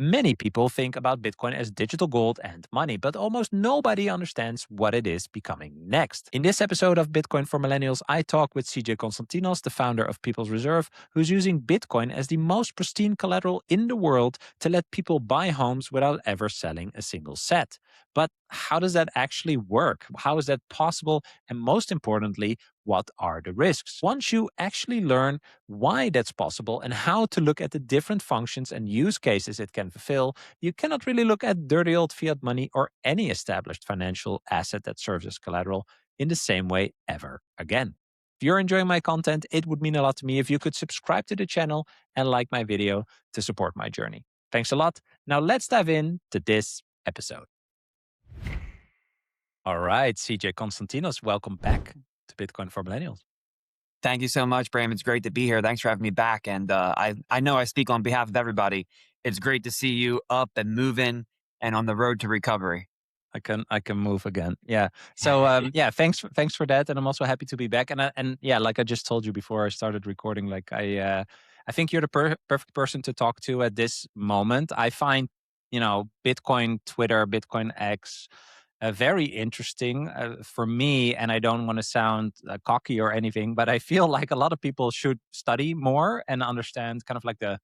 Many people think about Bitcoin as digital gold and money, but almost nobody understands what it is becoming next. In this episode of Bitcoin for Millennials, I talk with CJ Konstantinos, the founder of People's Reserve, who's using Bitcoin as the most pristine collateral in the world to let people buy homes without ever selling a single set. But how does that actually work? How is that possible? And most importantly, what are the risks? Once you actually learn why that's possible and how to look at the different functions and use cases it can fulfill, you cannot really look at dirty old fiat money or any established financial asset that serves as collateral in the same way ever again. If you're enjoying my content, it would mean a lot to me if you could subscribe to the channel and like my video to support my journey. Thanks a lot. Now let's dive in to this episode. All right, CJ Konstantinos, welcome back to Bitcoin for Millennials. Thank you so much, Bram. It's great to be here. Thanks for having me back. And I know I speak on behalf of everybody. It's great to see you up and moving and on the road to recovery. I can move again. Yeah. So yeah, thanks for that, and I'm also happy to be back. And yeah, like I just told you before I started recording, like I think you're the perfect person to talk to at this moment. I find Bitcoin Twitter, Bitcoin X, very interesting for me. And I don't want to sound cocky or anything, but I feel like a lot of people should study more and understand kind of like the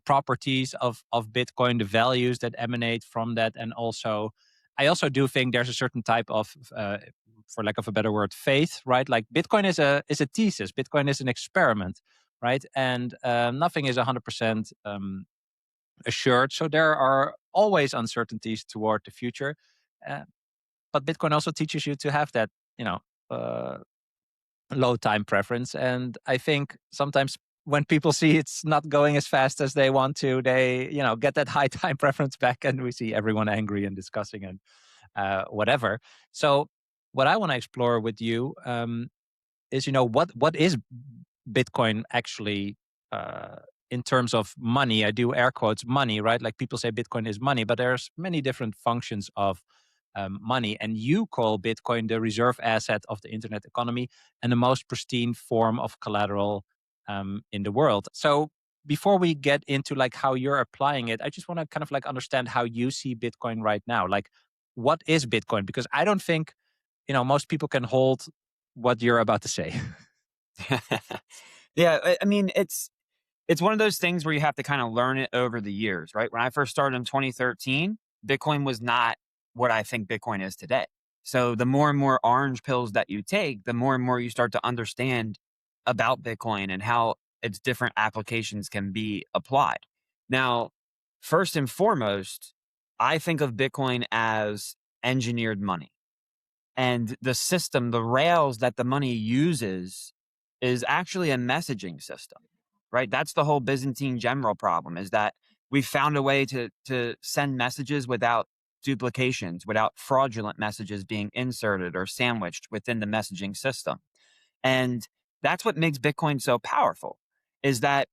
properties of Bitcoin, the values that emanate from that, and also I also do think there's a certain type of, for lack of a better word, faith, right? Like Bitcoin is a thesis, Bitcoin is an experiment, right? And nothing is 100% assured, so there are always uncertainties toward the future. Uh, but Bitcoin also teaches you to have that, uh, low time preference. And I think sometimes when people see it's not going as fast as they want to, they, get that high time preference back, and we see everyone angry and discussing and whatever. So what I want to explore with you is, what is Bitcoin actually in terms of money? I do air quotes money, right? Like people say Bitcoin is money, but there's many different functions of money. And you call Bitcoin the reserve asset of the internet economy and the most pristine form of collateral in the world. So before we get into like how you're applying it, I just want to kind of like understand how you see Bitcoin right now. Like, what is Bitcoin? Because I don't think, most people can hold what you're about to say. Yeah, I mean, it's one of those things where you have to kind of learn it over the years, right? When I first started in 2013, Bitcoin was not what I think Bitcoin is today. So the more and more orange pills that you take, the more and more you start to understand about Bitcoin and how its different applications can be applied. Now, first and foremost, I think of Bitcoin as engineered money. And the system, the rails that the money uses is actually a messaging system, right? That's the whole Byzantine general problem, is that we found a way to send messages without duplications, without fraudulent messages being inserted or sandwiched within the messaging system. And that's what makes Bitcoin so powerful, is that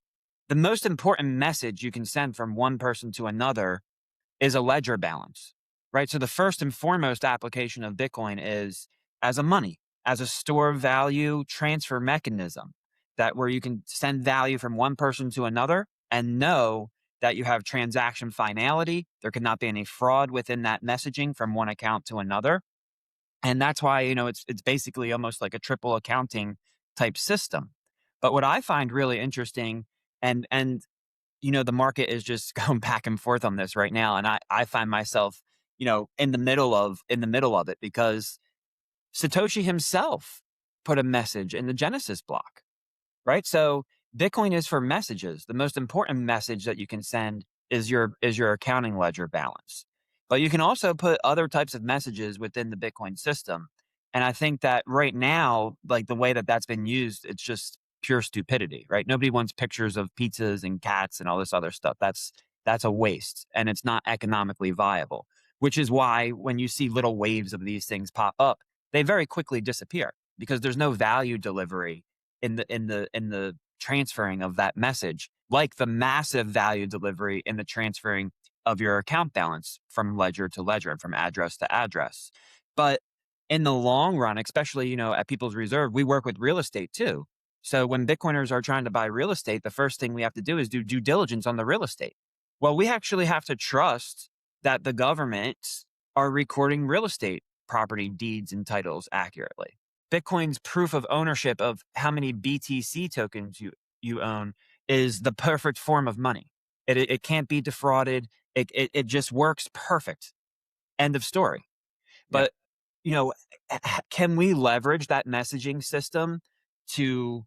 the most important message you can send from one person to another is a ledger balance, right? So the first and foremost application of Bitcoin is as a money, as a store of value transfer mechanism, that where you can send value from one person to another and know that you have transaction finality. There cannot be any fraud within that messaging from one account to another. And that's why, it's basically almost like a triple accounting type system. But what I find really interesting, and the market is just going back and forth on this right now. And I find myself, in the middle of it, because Satoshi himself put a message in the Genesis block, right? So Bitcoin is for messages. The most important message that you can send is your accounting ledger balance. But you can also put other types of messages within the Bitcoin system. And I think that right now, like the way that that's been used, it's just pure stupidity, right? Nobody wants pictures of pizzas and cats and all this other stuff. That's a waste, and it's not economically viable, which is why when you see little waves of these things pop up, they very quickly disappear because there's no value delivery in the transferring of that message, like the massive value delivery in the transferring of your account balance from ledger to ledger and from address to address. But in the long run, especially, at People's Reserve, we work with real estate too. So when Bitcoiners are trying to buy real estate, the first thing we have to do is do due diligence on the real estate. Well, we actually have to trust that the governments are recording real estate property deeds and titles accurately. Bitcoin's proof of ownership of how many BTC tokens you own is the perfect form of money. It can't be defrauded. It just works perfect. End of story. Yeah. But, you know, can we leverage that messaging system to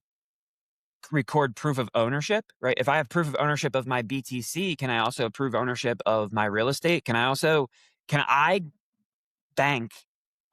record proof of ownership, right? If I have proof of ownership of my BTC, can I also prove ownership of my real estate? Can I bank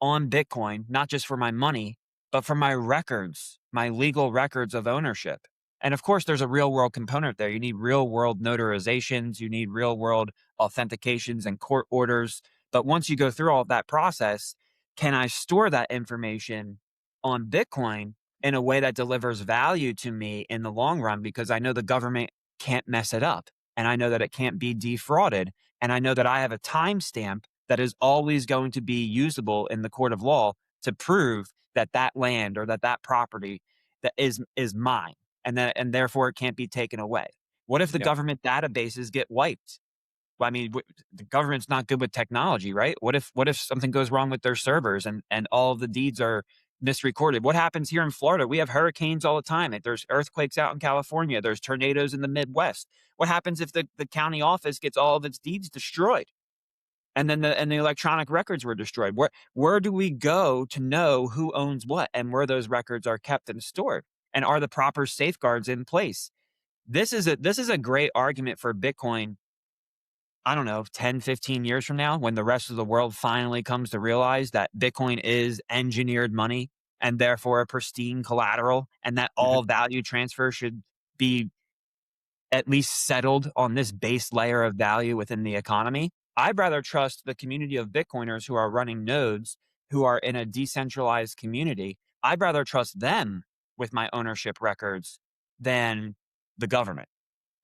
on Bitcoin, not just for my money, but for my records, my legal records of ownership? And of course, there's a real world component there. You need real world notarizations, you need real world authentications and court orders. But once you go through all of that process, can I store that information on Bitcoin in a way that delivers value to me in the long run? Because I know the government can't mess it up, and I know that it can't be defrauded. And I know that I have a timestamp that is always going to be usable in the court of law to prove that that land or that property that is mine, and therefore it can't be taken away. What if the Yeah. government databases get wiped? Well, I mean, the government's not good with technology, right? What if something goes wrong with their servers and all of the deeds are misrecorded? What happens here in Florida? We have hurricanes all the time. There's earthquakes out in California. There's tornadoes in the Midwest. What happens if the county office gets all of its deeds destroyed? And then the electronic records were destroyed. Where do we go to know who owns what and where those records are kept and stored? And are the proper safeguards in place? This is a great argument for Bitcoin. I don't know, 10, 15 years from now, when the rest of the world finally comes to realize that Bitcoin is engineered money and therefore a pristine collateral, and that Mhm. all value transfer should be at least settled on this base layer of value within the economy. I'd rather trust the community of Bitcoiners who are running nodes, who are in a decentralized community. I'd rather trust them with my ownership records than the government.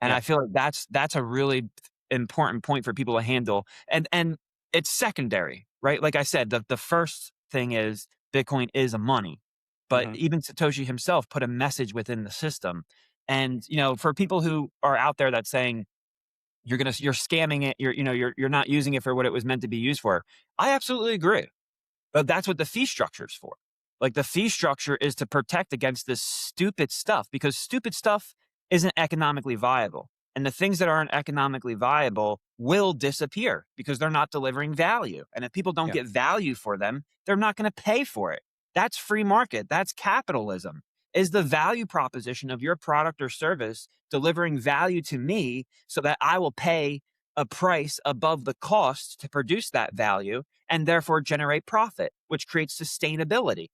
And Yeah. I feel like that's a really important point for people to handle. And it's secondary, right? Like I said, the first thing is Bitcoin is a money. But Mhm. even Satoshi himself put a message within the system. And for people who are out there that's saying you're scamming it, you're not using it for what it was meant to be used for. I absolutely agree. But that's what the fee structure is for. Like, the fee structure is to protect against this stupid stuff, because stupid stuff isn't economically viable. And the things that aren't economically viable will disappear because they're not delivering value. And if people don't Yeah. get value for them, they're not going to pay for it. That's free market. That's capitalism. Is the value proposition of your product or service delivering value to me so that I will pay a price above the cost to produce that value and therefore generate profit, which creates sustainability?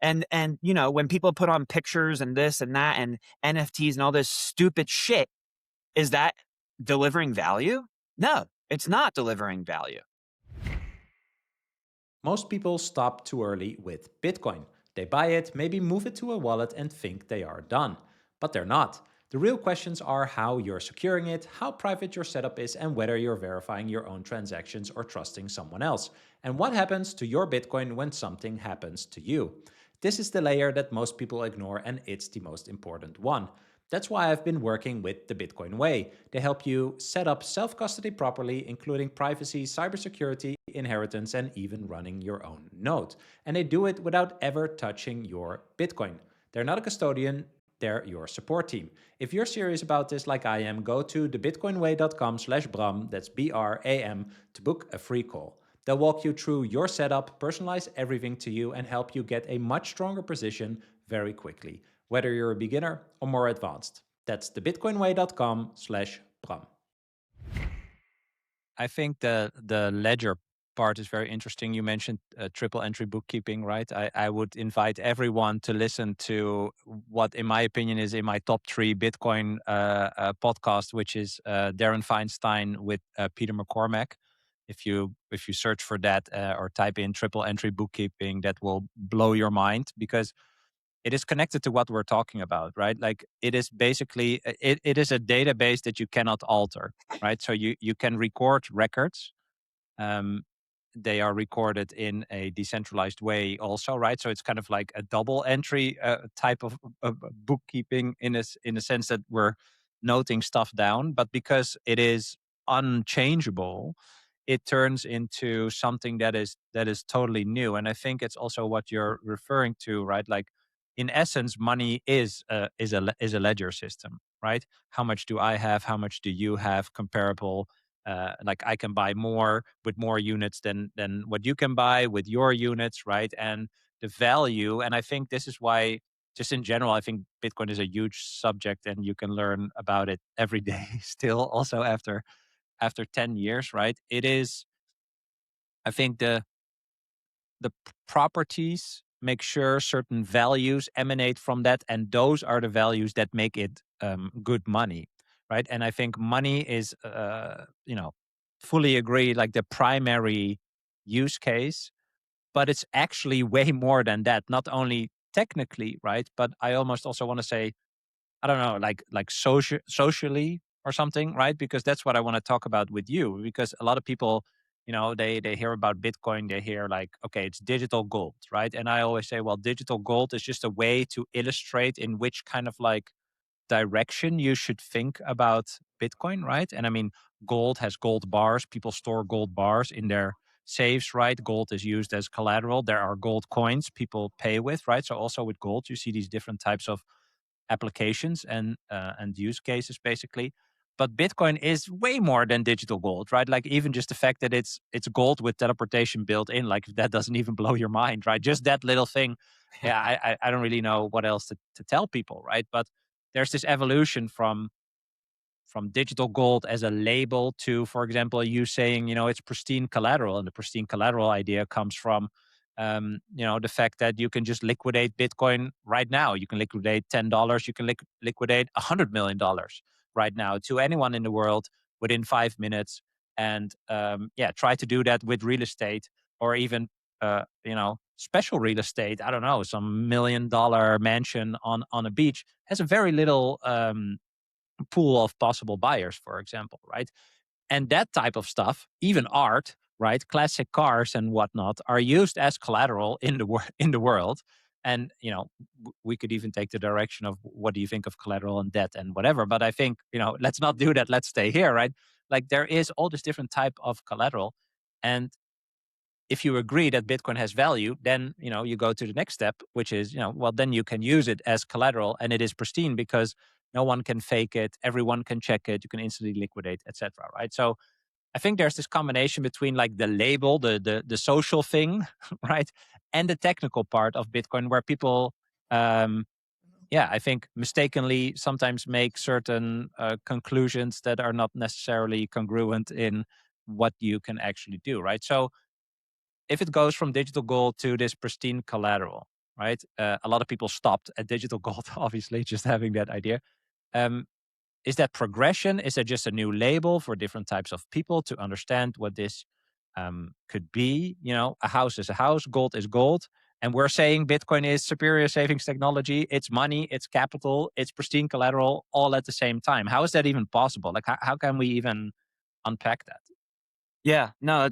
And when people put on pictures and this and that and NFTs and all this stupid shit, is that delivering value? No, it's not delivering value. Most people stop too early with Bitcoin. They buy it, maybe move it to a wallet and think they are done. But they're not. The real questions are how you're securing it, how private your setup is, and whether you're verifying your own transactions or trusting someone else. And what happens to your Bitcoin when something happens to you. This is the layer that most people ignore, and it's the most important one. That's why I've been working with the Bitcoin Way. They help you set up self-custody properly, including privacy, cybersecurity, inheritance, and even running your own node. And they do it without ever touching your Bitcoin. They're not a custodian, they're your support team. If you're serious about this like I am, go to thebitcoinway.com/Bram, that's BRAM, to book a free call. They'll walk you through your setup, personalize everything to you, and help you get a much stronger position very quickly, whether you're a beginner or more advanced. That's thebitcoinway.com/Bram. I think the ledger part is very interesting. You mentioned triple entry bookkeeping, right? I would invite everyone to listen to what, in my opinion, is in my top 3 Bitcoin podcast, which is Darren Feinstein with Peter McCormack. If you search for that or type in triple entry bookkeeping, that will blow your mind, because it is connected to what we're talking about, right? Like, it is basically it is a database that you cannot alter, right? So you can record records. um, they are recorded in a decentralized way also, right? So it's kind of like a double entry type of bookkeeping, in a sense that we're noting stuff down. But because it is unchangeable, it turns into something that is totally new. And I think it's also what you're referring to, right? Like, in essence, money is a ledger system, right? How much do I have? How much do you have? Comparable. Like, I can buy more with more units than what you can buy with your units, right? And the value. And I think this is why, just in general, I think Bitcoin is a huge subject, and you can learn about it every day still, also after 10 years, right? It is, I think, the properties make sure certain values emanate from that, and those are the values that make it good money, right? And I think money is, fully agree, like the primary use case, but it's actually way more than that. Not only technically, right? But I almost also want to say, I don't know, like socially or something, right? Because that's what I want to talk about with you. Because a lot of people, they hear about Bitcoin, they hear like, okay, it's digital gold, right? And I always say, well, digital gold is just a way to illustrate in which kind of like direction you should think about Bitcoin, right? And I mean, gold has gold bars. People store gold bars in their safes, right? Gold is used as collateral. There are gold coins people pay with, right? So also with gold, you see these different types of applications and use cases, basically. But Bitcoin is way more than digital gold, right? Like, even just the fact that it's gold with teleportation built in, like, that doesn't even blow your mind, right? Just that little thing. Yeah, I don't really know what else to tell people, right? But there's this evolution from digital gold as a label to, for example, you saying, it's pristine collateral. And the pristine collateral idea comes from, the fact that you can just liquidate Bitcoin right now. You can liquidate $10. You can liquidate $100 million right now to anyone in the world within 5 minutes. And try to do that with real estate, or even, special real estate. I don't know, some $1 million mansion on a beach has a very little pool of possible buyers, for example, right? And that type of stuff, even art, right, classic cars and whatnot, are used as collateral in the world. And we could even take the direction of what do you think of collateral and debt and whatever. But I think, let's not do that. Let's stay here, right? Like, there is all this different type of collateral, and if you agree that Bitcoin has value, then you go to the next step, which is, well, then you can use it as collateral, and it is pristine because no one can fake it, everyone can check it, you can instantly liquidate, etc. Right? So I think there's this combination between like the label, the social thing, right, and the technical part of Bitcoin, where people, I think mistakenly sometimes make certain conclusions that are not necessarily congruent in what you can actually do, right? So if it goes from digital gold to this pristine collateral, right? A lot of people stopped at digital gold, obviously, just having that idea. Um, is that progression? Is that just a new label for different types of people to understand what this could be? A house is a house, gold is gold. And we're saying Bitcoin is superior savings technology. It's money, it's capital, it's pristine collateral, all at the same time. How is that even possible? Like, how can we even unpack that? Yeah, no,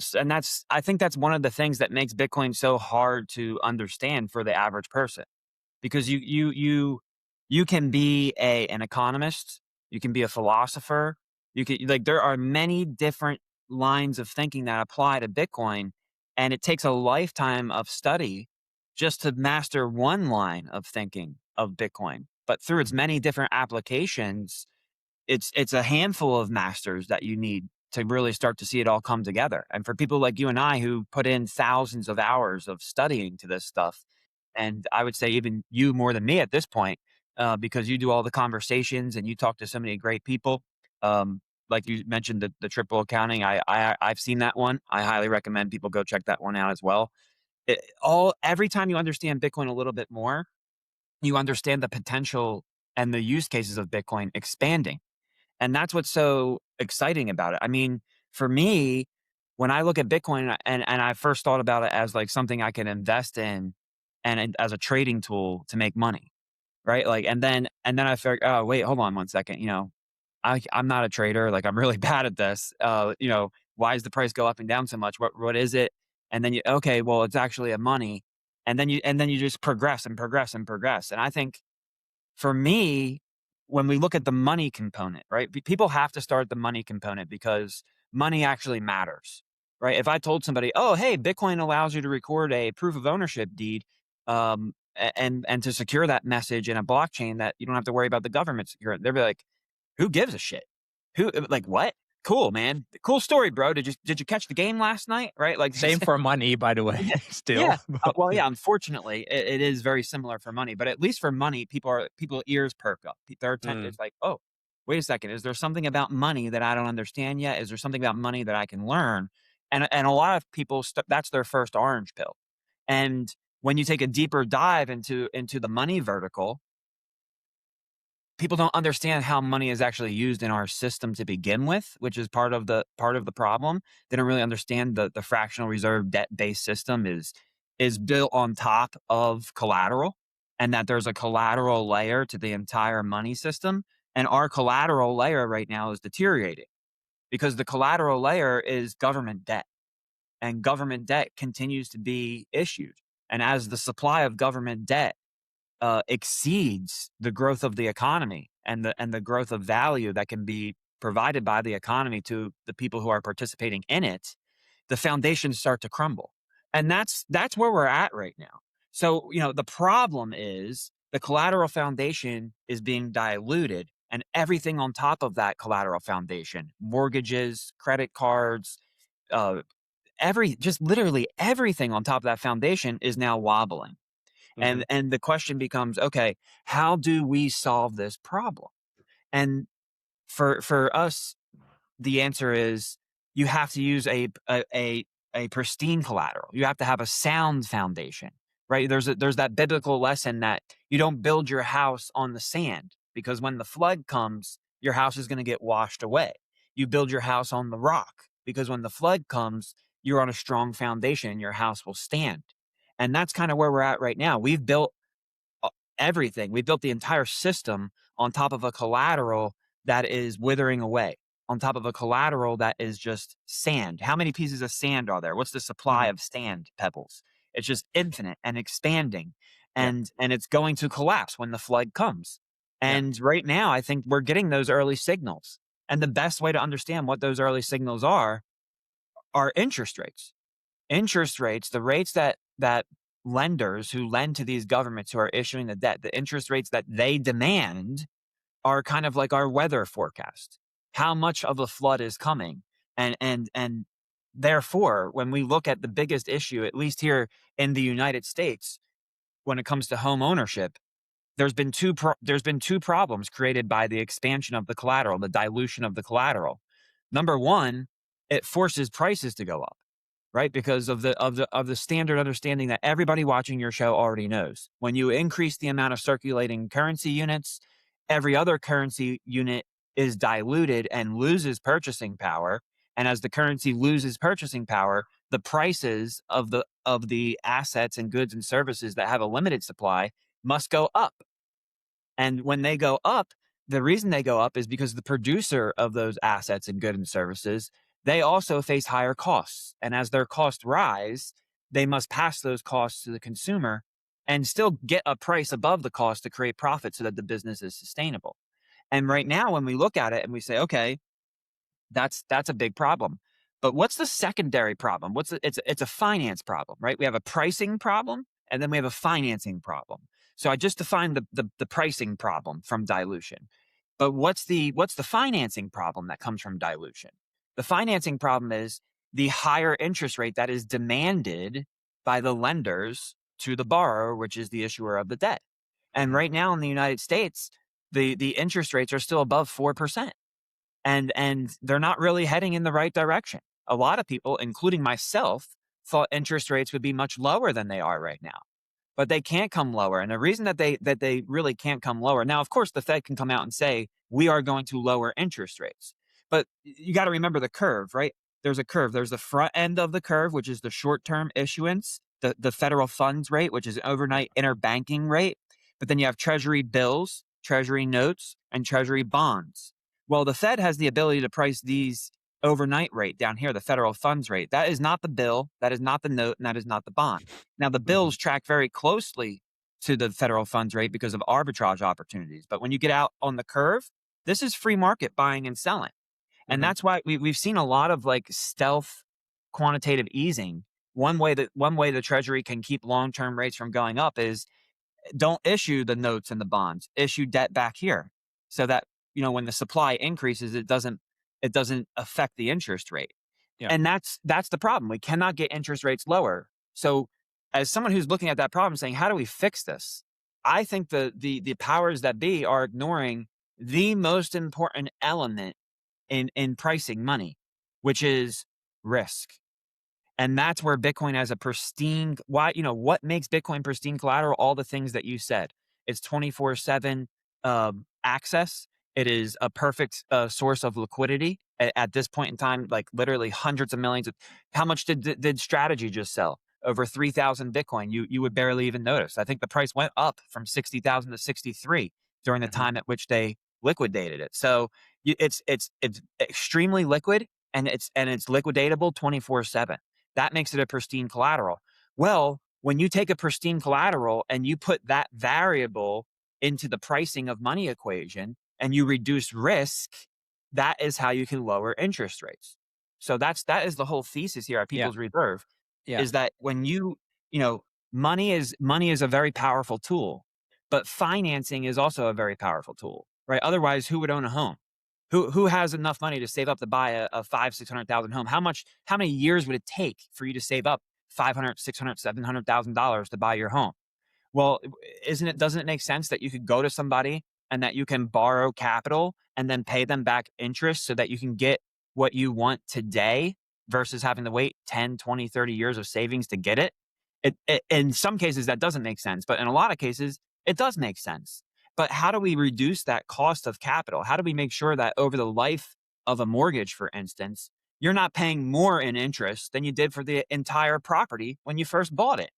I think that's one of the things that makes Bitcoin so hard to understand for the average person, because you can be an economist, you can be a philosopher, you can, like, there are many different lines of thinking that apply to Bitcoin, and it takes a lifetime of study just to master one line of thinking of Bitcoin. But through its many different applications, it's a handful of masters that you need to really start to see it all come together. And for people like you and I who put in thousands of hours of studying to this stuff, and I would say even you more than me at this point, because you do all the conversations and you talk to so many great people. Like you mentioned, the triple accounting, I've seen that one. I highly recommend people go check that one out as well. Every time you understand Bitcoin a little bit more, you understand the potential and the use cases of Bitcoin expanding. And that's what's so exciting about it. I mean, for me, when I look at Bitcoin and I first thought about it as like something I can invest in and as a trading tool to make money, right? Like, and then I figured, oh wait, hold on one second. I'm not a trader. Like, I'm really bad at this. Why does the price go up and down so much? What is it? And then okay, well, it's actually a money. And then you just progress and progress and progress. And I think for me, when we look at the money component, right? People have to start the money component because money actually matters, right? If I told somebody, oh, hey, Bitcoin allows you to record a proof of ownership deed, and to secure that message in a blockchain that you don't have to worry about the government securing, they'd be like, who gives a shit? Who, like, what? Cool, man. Cool story, bro. Did you catch the game last night? Right? Like, Same for money, by the way, yeah. still. Yeah. Well, yeah, unfortunately, it is very similar for money, but at least for money, people ears perk up. It's like, oh, wait a second. Is there something about money that I don't understand yet? Is there something about money that I can learn? And a lot of people, that's their first orange pill. And when you take a deeper dive into the money vertical, people don't understand how money is actually used in our system to begin with, which is part of the problem. They don't really understand the fractional reserve debt-based system is built on top of collateral, and that there's a collateral layer to the entire money system. And our collateral layer right now is deteriorating because the collateral layer is government debt, and government debt continues to be issued. And as the supply of government debt exceeds the growth of the economy and the growth of value that can be provided by the economy to the people who are participating in it, the foundations start to crumble. And that's where we're at right now. So, the problem is the collateral foundation is being diluted, and everything on top of that collateral foundation, mortgages, credit cards, uh, just literally everything on top of that foundation is now wobbling. Mhm. And the question becomes, okay, how do we solve this problem? And for us, the answer is you have to use a pristine collateral. You have to have a sound foundation, right? There's that biblical lesson that you don't build your house on the sand, because when the flood comes, your house is going to get washed away. You build your house on the rock, because when the flood comes, you're on a strong foundation and your house will stand. And that's kind of where we're at right now. We've built everything. We built the entire system on top of a collateral that is withering away, on top of a collateral that is just sand. How many pieces of sand are there? What's the supply Mhm. of sand pebbles? It's just infinite and expanding, Yeah. and it's going to collapse when the flood comes. Yeah. And right now, I think we're getting those early signals. And the best way to understand what those early signals are interest rates. Interest rates, the rates that lenders who lend to these governments who are issuing the debt, the interest rates that they demand are kind of like our weather forecast. How much of a flood is coming? And therefore, when we look at the biggest issue, at least here in the United States, when it comes to home ownership, there's been two problems created by the expansion of the collateral, the dilution of the collateral. Number one, it forces prices to go up, right? Because of the standard understanding that everybody watching your show already knows. When you increase the amount of circulating currency units, every other currency unit is diluted and loses purchasing power. And as the currency loses purchasing power, the prices of the assets and goods and services that have a limited supply must go up. And when they go up, the reason they go up is because the producer of those assets and goods and services, they also face higher costs. And as their costs rise, they must pass those costs to the consumer and still get a price above the cost to create profit so that the business is sustainable. And right now, when we look at it and we say, okay, that's a big problem. But what's the secondary problem? It's a finance problem, right? We have a pricing problem and then we have a financing problem. So I just defined the pricing problem from dilution. But what's the financing problem that comes from dilution? The financing problem is the higher interest rate that is demanded by the lenders to the borrower, which is the issuer of the debt. And Mhm. right now in the United States, the interest rates are still above 4%. And they're not really heading in the right direction. A lot of people, including myself, thought interest rates would be much lower than they are right now, but they can't come lower. And the reason that they really can't come lower now, of course, the Fed can come out and say we are going to lower interest rates, but you got to remember the curve, right? There's a curve. There's the front end of the curve, which is the short-term issuance, the federal funds rate, which is overnight interbanking rate. But then you have Treasury bills, Treasury notes, and Treasury bonds. Well, the Fed has the ability to price these overnight rate down here, the federal funds rate. That is not the bill, that is not the note, and that is not the bond. Now, the Mhm. bills track very closely to the federal funds rate because of arbitrage opportunities. But when you get out on the curve, this is free market buying and selling. And that's why we've seen a lot of like stealth quantitative easing. One way the Treasury can keep long-term rates from going up is don't issue the notes and the bonds, issue debt back here, so that, when the supply increases, it doesn't affect the interest rate. Yeah. And that's the problem. We cannot get interest rates lower. So as someone who's looking at that problem saying, how do we fix this? I think the powers that be are ignoring the most important element in pricing money, which is risk. And that's where Bitcoin has a pristine, what makes Bitcoin pristine collateral? All the things that you said. It's 24/7 access. It is a perfect source of liquidity at this point in time, like literally hundreds of millions. How much did Strategy just sell? Over 3,000 Bitcoin. You would barely even notice. I think the price went up from 60,000 to 63 during the time at which they liquidated it. So it's extremely liquid, and it's liquidatable 24/7. That makes it a pristine collateral. Well, when you take a pristine collateral and you put that variable into the pricing of money equation and you reduce risk, that is how you can lower interest rates. So that is the whole thesis here at People's Reserve, Yeah. is that when money is a very powerful tool, but financing is also a very powerful tool, right? Otherwise, who would own a home? Who has enough money to save up to buy a $500,000-600,000 home? How many years would it take for you to save up $500,000, $600,000, $700,000 to buy your home? Well, doesn't it make sense that you could go to somebody and that you can borrow capital and then pay them back interest so that you can get what you want today versus having to wait 10, 20, 30 years of savings to get it? In some cases, that doesn't make sense, but in a lot of cases, it does make sense. But how do we reduce that cost of capital? How do we make sure that over the life of a mortgage, for instance, you're not paying more in interest than you did for the entire property when you first bought it?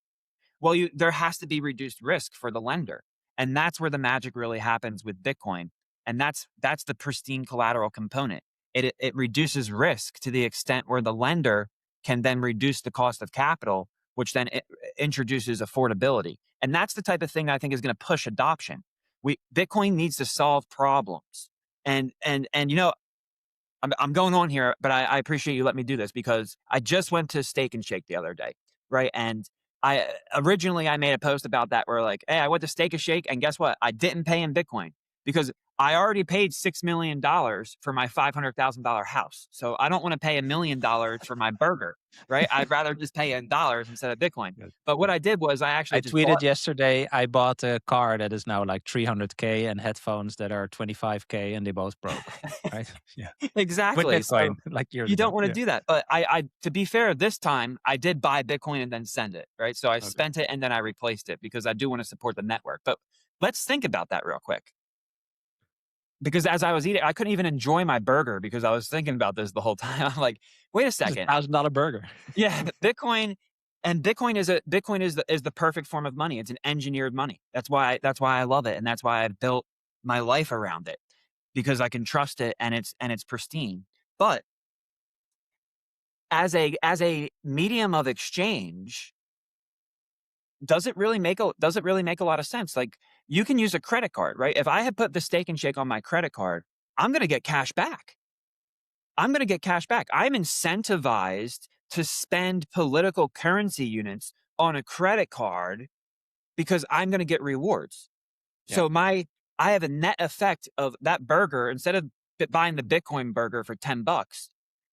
Well, there has to be reduced risk for the lender. And that's where the magic really happens with Bitcoin. And that's the pristine collateral component. It reduces risk to the extent where the lender can then reduce the cost of capital, which then introduces affordability. And that's the type of thing that I think is going to push adoption. Bitcoin needs to solve problems. And I'm going on here, but I appreciate you letting me do this because I just went to Steak and Shake the other day, right? And I made a post about that where like, hey, I went to Steak and Shake, and guess what? I didn't pay in Bitcoin because I already paid $6 million for my $500,000 house. So I don't want to pay $1 million for my burger, right? I'd rather just pay in dollars instead of Bitcoin. Good. But what I did was I tweeted yesterday, I bought a car that is now like 300K and headphones that are 25K, and they both broke, right? Yeah. Exactly. With Bitcoin, So like years you ago. don't want to do that. But I, to be fair, this time I did buy Bitcoin and then send it, right? So I spent it and then I replaced it because I do want to support the network. But let's think about that real quick. Because as I was eating, I couldn't even enjoy my burger because I was thinking about this the whole time. I'm like, wait a second. $1,000 burger. Yeah, Bitcoin is the perfect form of money. It's an engineered money. That's why I love it, and that's why I built my life around it, because I can trust it and it's pristine. But as a medium of exchange, does it really make a lot of sense? Like, you can use a credit card, right? If I had put the Steak and Shake on my credit card, I'm going to get cash back. I'm incentivized to spend political currency units on a credit card because I'm going to get rewards. Yeah. So I have a net effect of that burger. Instead of buying the Bitcoin burger for $10,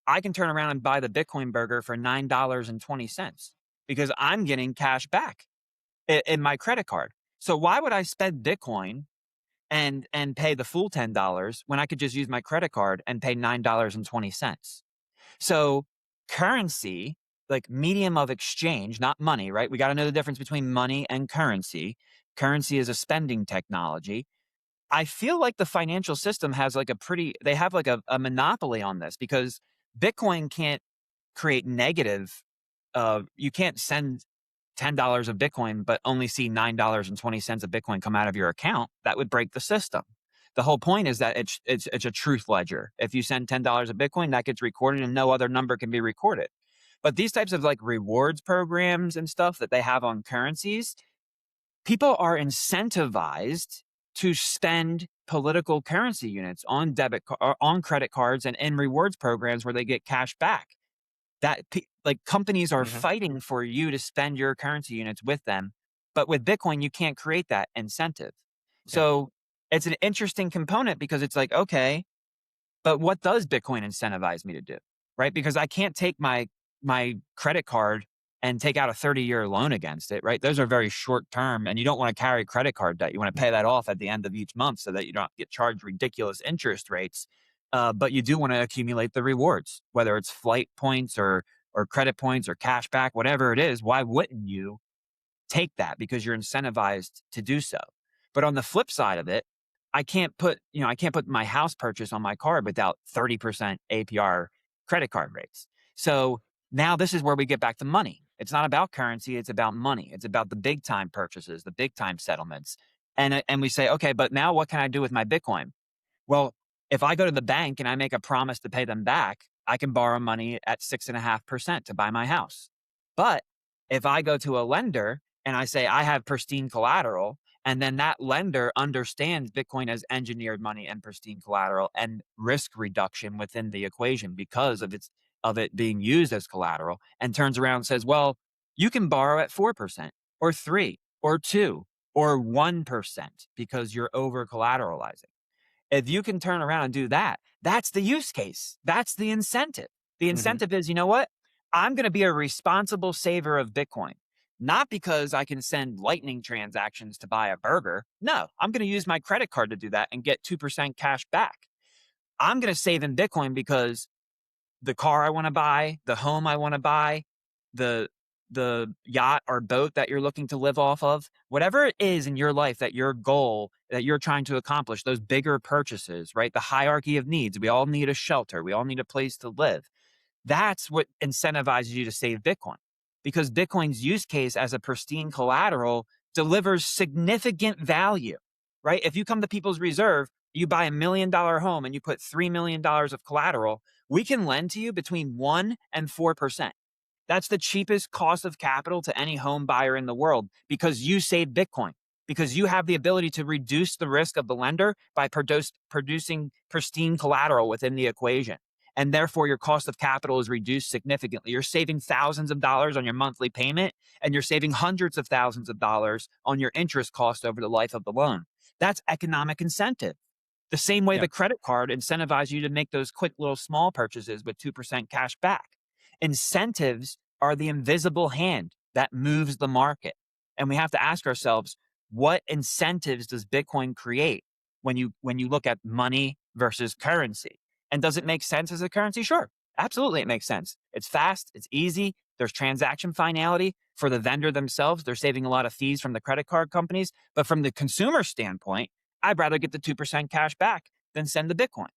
I can turn around and buy the Bitcoin burger for $9.20 because I'm getting cash back in my credit card. So why would I spend Bitcoin and pay the full $10 when I could just use my credit card and pay $9.20? So currency, like medium of exchange, not money, right? We got to know the difference between money and currency. Currency is a spending technology. I feel like the financial system has like they have like a monopoly on this because Bitcoin can't create negative. You can't send $10 of Bitcoin, but only see $9.20 of Bitcoin come out of your account. That would break the system. The whole point is that it's a truth ledger. If you send $10 of Bitcoin, that gets recorded and no other number can be recorded. But these types of like rewards programs and stuff that they have on currencies, people are incentivized to spend political currency units on on credit cards and in rewards programs where they get cash back. Like companies are fighting for you to spend your currency units with them, but with Bitcoin you can't create that incentive. So it's an interesting component because it's like, okay, but what does Bitcoin incentivize me to do, right? Because I can't take my credit card and take out a 30-year loan against it, right? Those are very short term, and you don't want to carry credit card debt. You want to pay that off at the end of each month so that you don't get charged ridiculous interest rates. But you do want to accumulate the rewards, whether it's flight points or credit points or cash back, whatever it is. Why wouldn't you take that? Because you're incentivized to do so. But on the flip side of it, I can't put my house purchase on my card without 30% APR credit card rates. So now this is where we get back to money. It's not about currency, it's about money. It's about the big time purchases, the big time settlements. And we say, okay, but now what can I do with my Bitcoin? Well, if I go to the bank and I make a promise to pay them back, I can borrow money at 6.5% to buy my house. But if I go to a lender and I say I have pristine collateral, and then that lender understands Bitcoin as engineered money and pristine collateral and risk reduction within the equation because of it being used as collateral, and turns around and says, well, you can borrow at 4% or 3 or 2 or 1% because you're over collateralizing. If you can turn around and do that, that's the use case. That's the incentive. The incentive is, you know what? I'm going to be a responsible saver of Bitcoin, not because I can send lightning transactions to buy a burger. No, I'm going to use my credit card to do that and get 2% cash back. I'm going to save in Bitcoin because the car I want to buy, the home I want to buy, the yacht or boat that you're looking to live off of, whatever it is in your life that your goal that you're trying to accomplish, those bigger purchases, right? The hierarchy of needs. We all need a shelter. We all need a place to live. That's what incentivizes you to save Bitcoin, because Bitcoin's use case as a pristine collateral delivers significant value, right? If you come to People's Reserve, you buy $1 million home and you put $3 million of collateral, we can lend to you between 1 and 4%. That's the cheapest cost of capital to any home buyer in the world because you save Bitcoin, because you have the ability to reduce the risk of the lender by producing pristine collateral within the equation. And therefore, your cost of capital is reduced significantly. You're saving thousands of dollars on your monthly payment, and you're saving hundreds of thousands of dollars on your interest cost over the life of the loan. That's economic incentive. The same way the credit card incentivizes you to make those quick little small purchases with 2% cash back. Incentives are the invisible hand that moves the market. And we have to ask ourselves, what incentives does Bitcoin create when you look at money versus currency? And does it make sense as a currency? Sure, absolutely it makes sense. It's fast, it's easy, there's transaction finality. For the vendor themselves, they're saving a lot of fees from the credit card companies. But from the consumer standpoint, I'd rather get the 2% cash back than send the Bitcoin.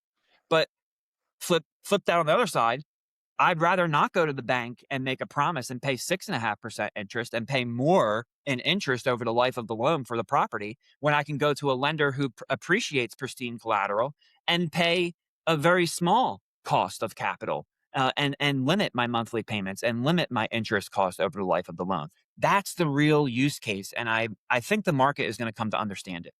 But flip that on the other side, I'd rather not go to the bank and make a promise and pay 6.5% interest and pay more in interest over the life of the loan for the property when I can go to a lender who appreciates pristine collateral and pay a very small cost of capital and limit my monthly payments and limit my interest cost over the life of the loan. That's the real use case. And I think the market is going to come to understand it.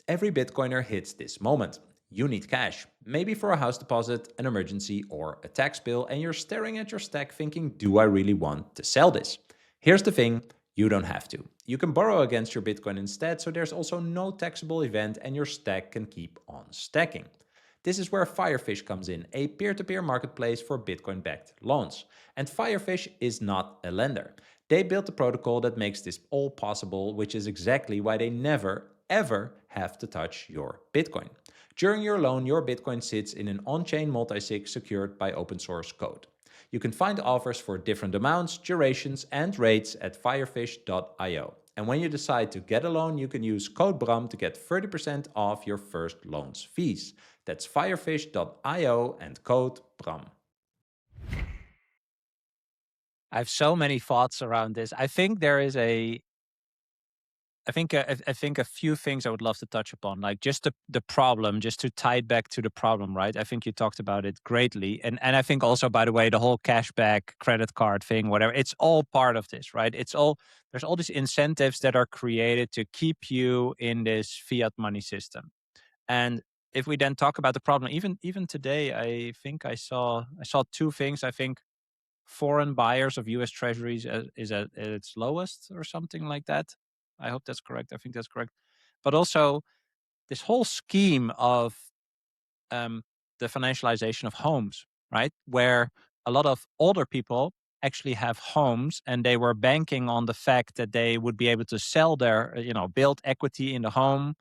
Every Bitcoiner hits this moment. You need cash, maybe for a house deposit, an emergency, or a tax bill, and you're staring at your stack thinking, do I really want to sell this? Here's the thing, you don't have to. You can borrow against your Bitcoin instead, so there's also no taxable event and your stack can keep on stacking. This is where Firefish comes in, a peer-to-peer marketplace for Bitcoin-backed loans. And Firefish is not a lender. They built a protocol that makes this all possible, which is exactly why they never, ever have to touch your Bitcoin. During your loan, your Bitcoin sits in an on-chain multisig secured by open source code. You can find offers for different amounts, durations, and rates at firefish.io. And when you decide to get a loan, you can use code BRAM to get 30% off your first loan's fees. That's firefish.io and code BRAM. I have so many thoughts around this. I think there is a I think a few things I would love to touch upon, like just the problem, just to tie it back to the problem, right? I think you talked about it greatly, and I think also, by the way, the whole cashback credit card thing, whatever, it's all part of this, right? There's all these incentives that are created to keep you in this fiat money system, and if we then talk about the problem, even today, I think I saw two things. I think foreign buyers of U.S. Treasuries is at its lowest or something like that. I hope that's correct. I think that's correct. But also this whole scheme of the financialization of homes, right? Where a lot of older people actually have homes and they were banking on the fact that they would be able to sell their, build equity in the home,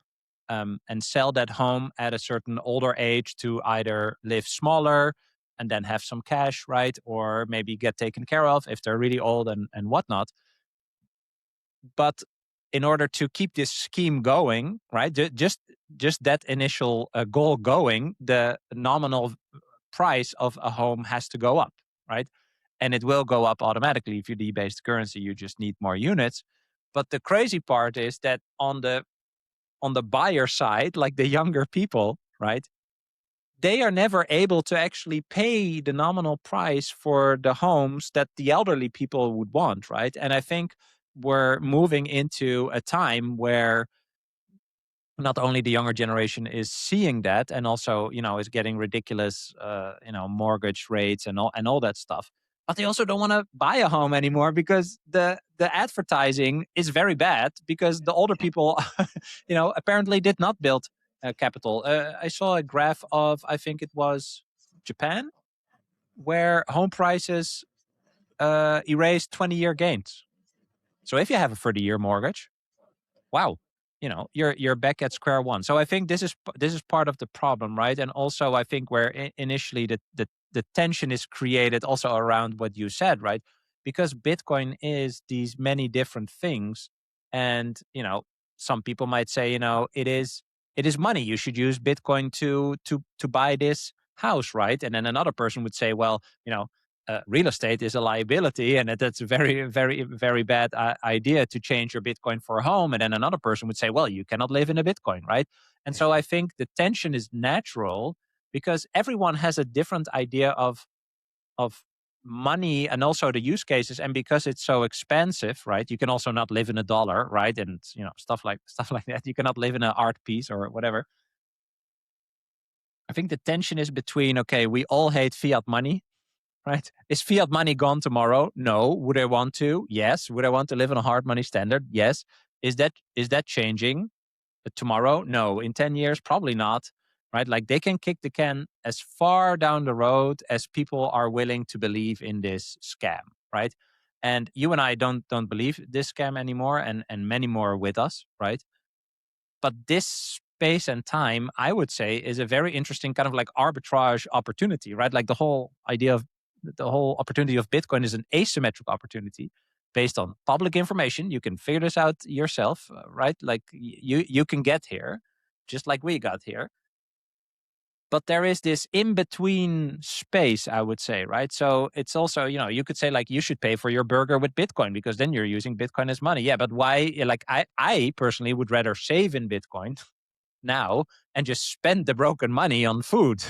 and sell that home at a certain older age to either live smaller and then have some cash, right? Or maybe get taken care of if they're really old and whatnot. But in order to keep this scheme going, right, just that initial goal going, the nominal price of a home has to go up, right? And it will go up automatically. If you debase the currency, you just need more units. But the crazy part is that on the buyer side, like the younger people, right, they are never able to actually pay the nominal price for the homes that the elderly people would want, right? And I think we're moving into a time where not only the younger generation is seeing that, and also is getting ridiculous mortgage rates and all that stuff, but they also don't want to buy a home anymore because the advertising is very bad, because the older people apparently did not build capital. I saw a graph of, I think it was Japan, where home prices erased 20-year gains. So if you have a 30-year mortgage, wow, you're back at square one. So I think this is part of the problem, right? And also I think where initially the tension is created also around what you said, right? Because Bitcoin is these many different things, and some people might say, it is money. You should use Bitcoin to buy this house, right? And then another person would say, well, real estate is a liability, and that's a very, very, very bad idea to change your Bitcoin for a home. And then another person would say, well, you cannot live in a Bitcoin, right? And so I think the tension is natural because everyone has a different idea of money and also the use cases. And because it's so expensive, right? You can also not live in a dollar, right? And stuff like that. You cannot live in an art piece or whatever. I think the tension is between, okay, we all hate fiat money, right? Is fiat money gone tomorrow? No. Would I want to? Yes. Would I want to live on a hard money standard? Yes. Is that changing tomorrow? No. In 10 years, probably not, right? Like they can kick the can as far down the road as people are willing to believe in this scam, right? And you and I don't believe this scam anymore, and many more with us, right? But this space and time, I would say, is a very interesting kind of like arbitrage opportunity, right? Like the whole opportunity of Bitcoin is an asymmetric opportunity based on public information. You can figure this out yourself, right? Like you can get here just like we got here. But there is this in-between space, I would say, right? So it's also, you could say like you should pay for your burger with Bitcoin because then you're using Bitcoin as money. Yeah, but why? Like I personally would rather save in Bitcoin now and just spend the broken money on food,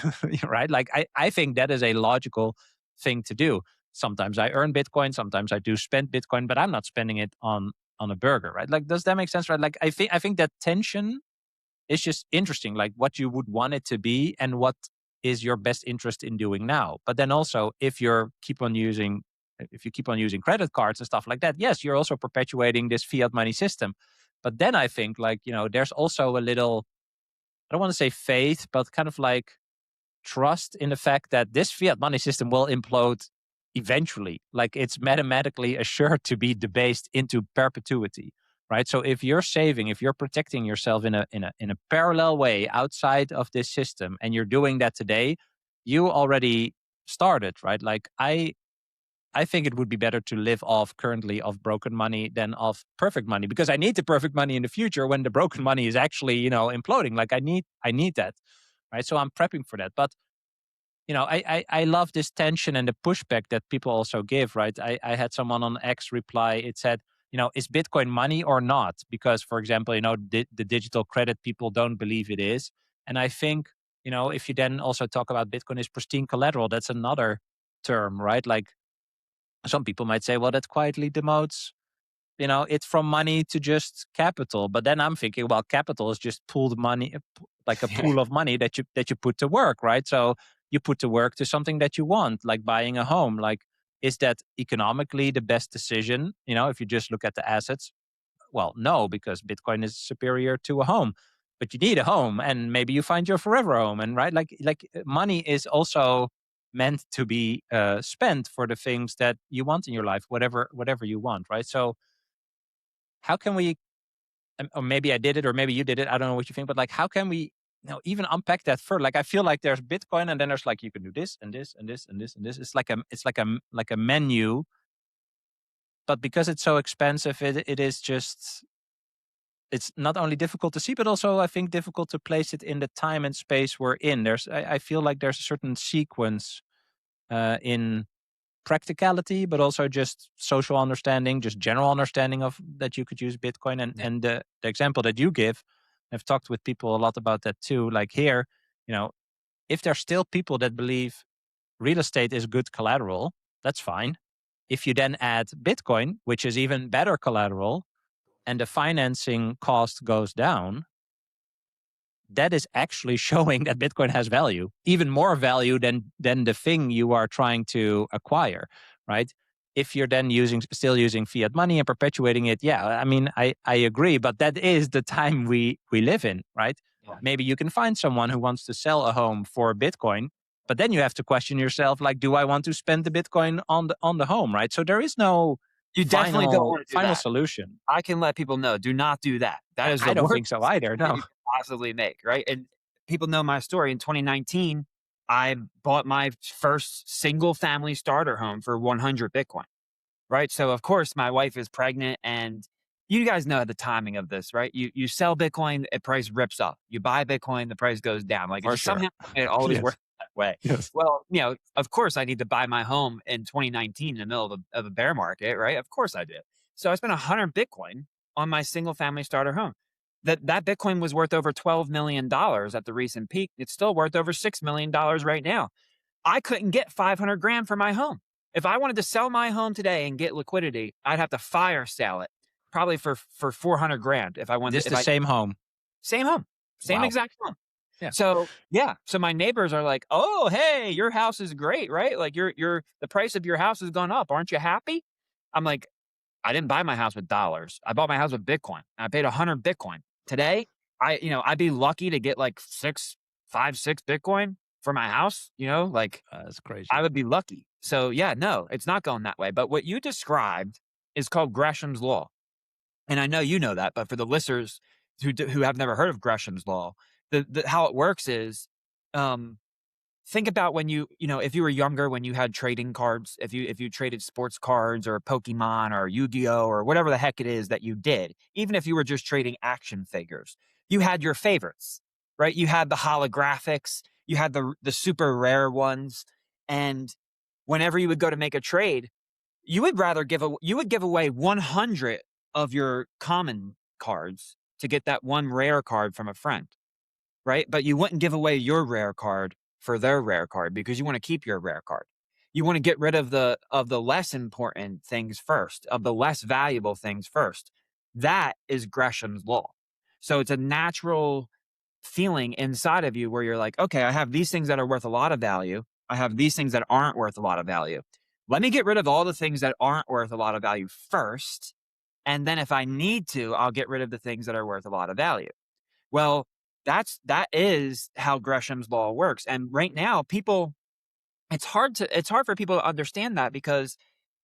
right? Like I think that is a logical thing to do. Sometimes I earn Bitcoin, sometimes I do spend Bitcoin, but I'm not spending it on a burger, right? Like, does that make sense, right? Like I think that tension is just interesting, like what you would want it to be and what is your best interest in doing now. But then also if you keep on using credit cards and stuff like that, yes, you're also perpetuating this fiat money system. But then I think like, there's also a little, I don't want to say faith, but kind of like trust in the fact that this fiat money system will implode eventually. Like it's mathematically assured to be debased into perpetuity, right? So if you're saving, if you're protecting yourself in a parallel way outside of this system, and you're doing that today, you already started, right? Like I think it would be better to live off currently of broken money than of perfect money, because I need the perfect money in the future when the broken money is actually, imploding. Like I need that, right? So I'm prepping for that. But I love this tension and the pushback that people also give, right? I had someone on X reply. It said, is Bitcoin money or not? Because, for example, the digital credit people don't believe it is. And I think, if you then also talk about Bitcoin is pristine collateral, that's another term, right? Like some people might say, well, that quietly demotes, it's from money to just capital. But then I'm thinking, well, capital is just pooled money, like a pool of money that you put to work, right? So you put to work to something that you want, like buying a home. Like, is that economically the best decision? If you just look at the assets, well, no, because Bitcoin is superior to a home. But you need a home, and maybe you find your forever home, and right, like money is also meant to be spent for the things that you want in your life, whatever you want, right? So how can we, or maybe I did it, or maybe you did it, I don't know what you think, but like, how can we even unpack that further? Like, I feel like there's Bitcoin, and then there's like, you can do this and this and this and this and this. It's like a menu, but because it's so expensive, it is just, it's not only difficult to see, but also I think difficult to place it in the time and space we're in. I feel like there's a certain sequence in practicality, but also just social understanding, just general understanding of that you could use Bitcoin. And the example that you give, I've talked with people a lot about that too. Like here, if there's still people that believe real estate is good collateral, that's fine. If you then add Bitcoin, which is even better collateral, and the financing cost goes down, that is actually showing that Bitcoin has value, even more value than the thing you are trying to acquire, right? If you're then still using fiat money and perpetuating it, yeah, I mean, I agree, but that is the time we live in, right? Yeah. Maybe you can find someone who wants to sell a home for Bitcoin, but then you have to question yourself, like, do I want to spend the Bitcoin on the home, right? So there is no You definitely don't want to do final that. solution. I can let people know, do not do that. That is the I don't worst think so either. decision No. you could possibly make, right? And people know my story. In 2019, I bought my first single family starter home for 100 Bitcoin, right? So of course my wife is pregnant, and you guys know the timing of this, right? You sell Bitcoin, the price rips up. You buy Bitcoin, the price goes down. Like, it For just sure. somehow it always Yes. works that way. Yes. Well, of course I need to buy my home in 2019 in the middle of a bear market, right? Of course I did. So I spent 100 Bitcoin on my single family starter home. That Bitcoin was worth over $12 million at the recent peak. It's still worth over $6 million right now. I couldn't get 500 grand for my home. If I wanted to sell my home today and get liquidity, I'd have to fire sale it, probably for 400 grand if I wanted This to, the same home. same home, same Wow. exact home. Yeah. So yeah, so my neighbors are like, "Oh, hey, your house is great, right? Like the price of your house has gone up. Aren't you happy?" I'm like, I didn't buy my house with dollars. I bought my house with Bitcoin. I paid 100 Bitcoin. Today, I'd be lucky to get like 6 Bitcoin for my house, like That's crazy. I would be lucky. So yeah, no, it's not going that way. But what you described is called Gresham's law. And I know you know that, but for the listeners who have never heard of Gresham's law, how it works is, um, think about when if you were younger, when you had trading cards, if you traded sports cards or Pokemon or Yu-Gi-Oh or whatever the heck it is that you did, even if you were just trading action figures, you had your favorites, right? You had the holographics, you had the super rare ones, and whenever you would go to make a trade, you would give away 100 of your common cards to get that one rare card from a friend, right? But you wouldn't give away your rare card for their rare card because you want to keep your rare card. You want to get rid of the less important things first, of the less valuable things first. That is Gresham's law. So it's a natural feeling inside of you where you're like, okay, I have these things that are worth a lot of value. I have these things that aren't worth a lot of value. Let me get rid of all the things that aren't worth a lot of value first. And then if I need to, I'll get rid of the things that are worth a lot of value. Well, that is how Gresham's law works. And right now, it's hard for people to understand that because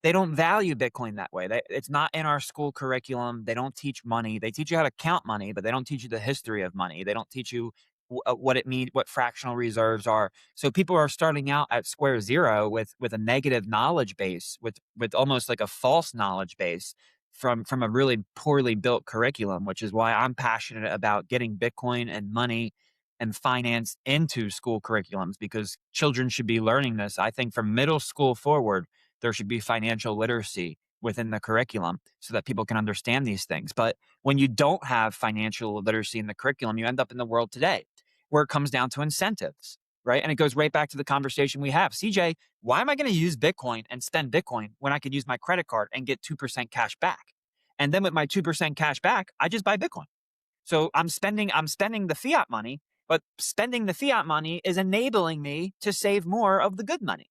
they don't value Bitcoin that way. It's not in our school curriculum. They don't teach money. They teach you how to count money, but they don't teach you the history of money. They don't teach you what it means, what fractional reserves are. So people are starting out at square zero with a negative knowledge base, with almost like a false knowledge base from a really poorly built curriculum, which is why I'm passionate about getting Bitcoin and money and finance into school curriculums, because children should be learning this. I think from middle school forward, there should be financial literacy within the curriculum so that people can understand these things. But when you don't have financial literacy in the curriculum, you end up in the world today where it comes down to incentives, right? And it goes right back to the conversation we have. CJ, why am I going to use Bitcoin and spend Bitcoin when I could use my credit card and get 2% cash back? And then with my 2% cash back, I just buy Bitcoin. So I'm spending the fiat money, but spending the fiat money is enabling me to save more of the good money,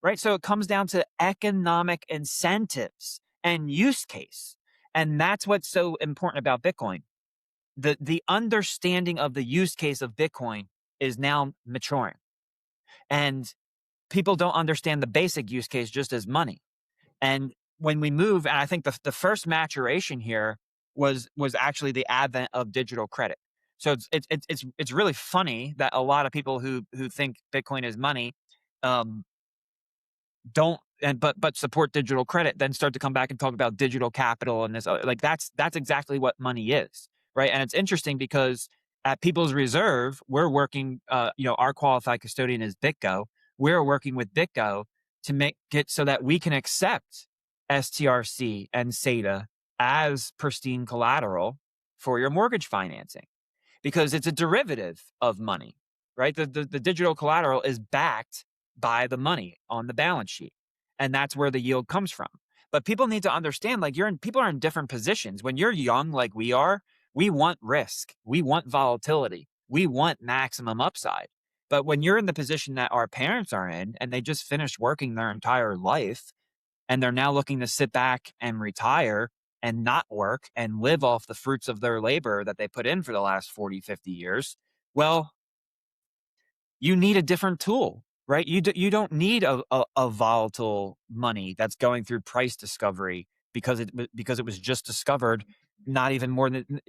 right? So it comes down to economic incentives and use case. And that's what's so important about Bitcoin. The understanding of the use case of Bitcoin is now maturing. And people don't understand the basic use case just as money. And when we move, and I think the first maturation here was actually the advent of digital credit. So it's really funny that a lot of people who think Bitcoin is money um, don't but support digital credit then start to come back and talk about digital capital and this like that's exactly what money is, right? And it's interesting because at People's Reserve we're working our qualified custodian is BitGo. We're working with BitGo to make it so that we can accept STRC and SATA as pristine collateral for your mortgage financing because it's a derivative of money, right? The digital collateral is backed by the money on the balance sheet. And that's where the yield comes from. But people need to understand, like people are in different positions. When you're young, like we are, we want risk. We want volatility. We want maximum upside. But when you're in the position that our parents are in, and they just finished working their entire life, and they're now looking to sit back and retire and not work and live off the fruits of their labor that they put in for the last 40, 50 years, well, you need a different tool, right? You don't need a volatile money that's going through price discovery because it was just discovered not even more than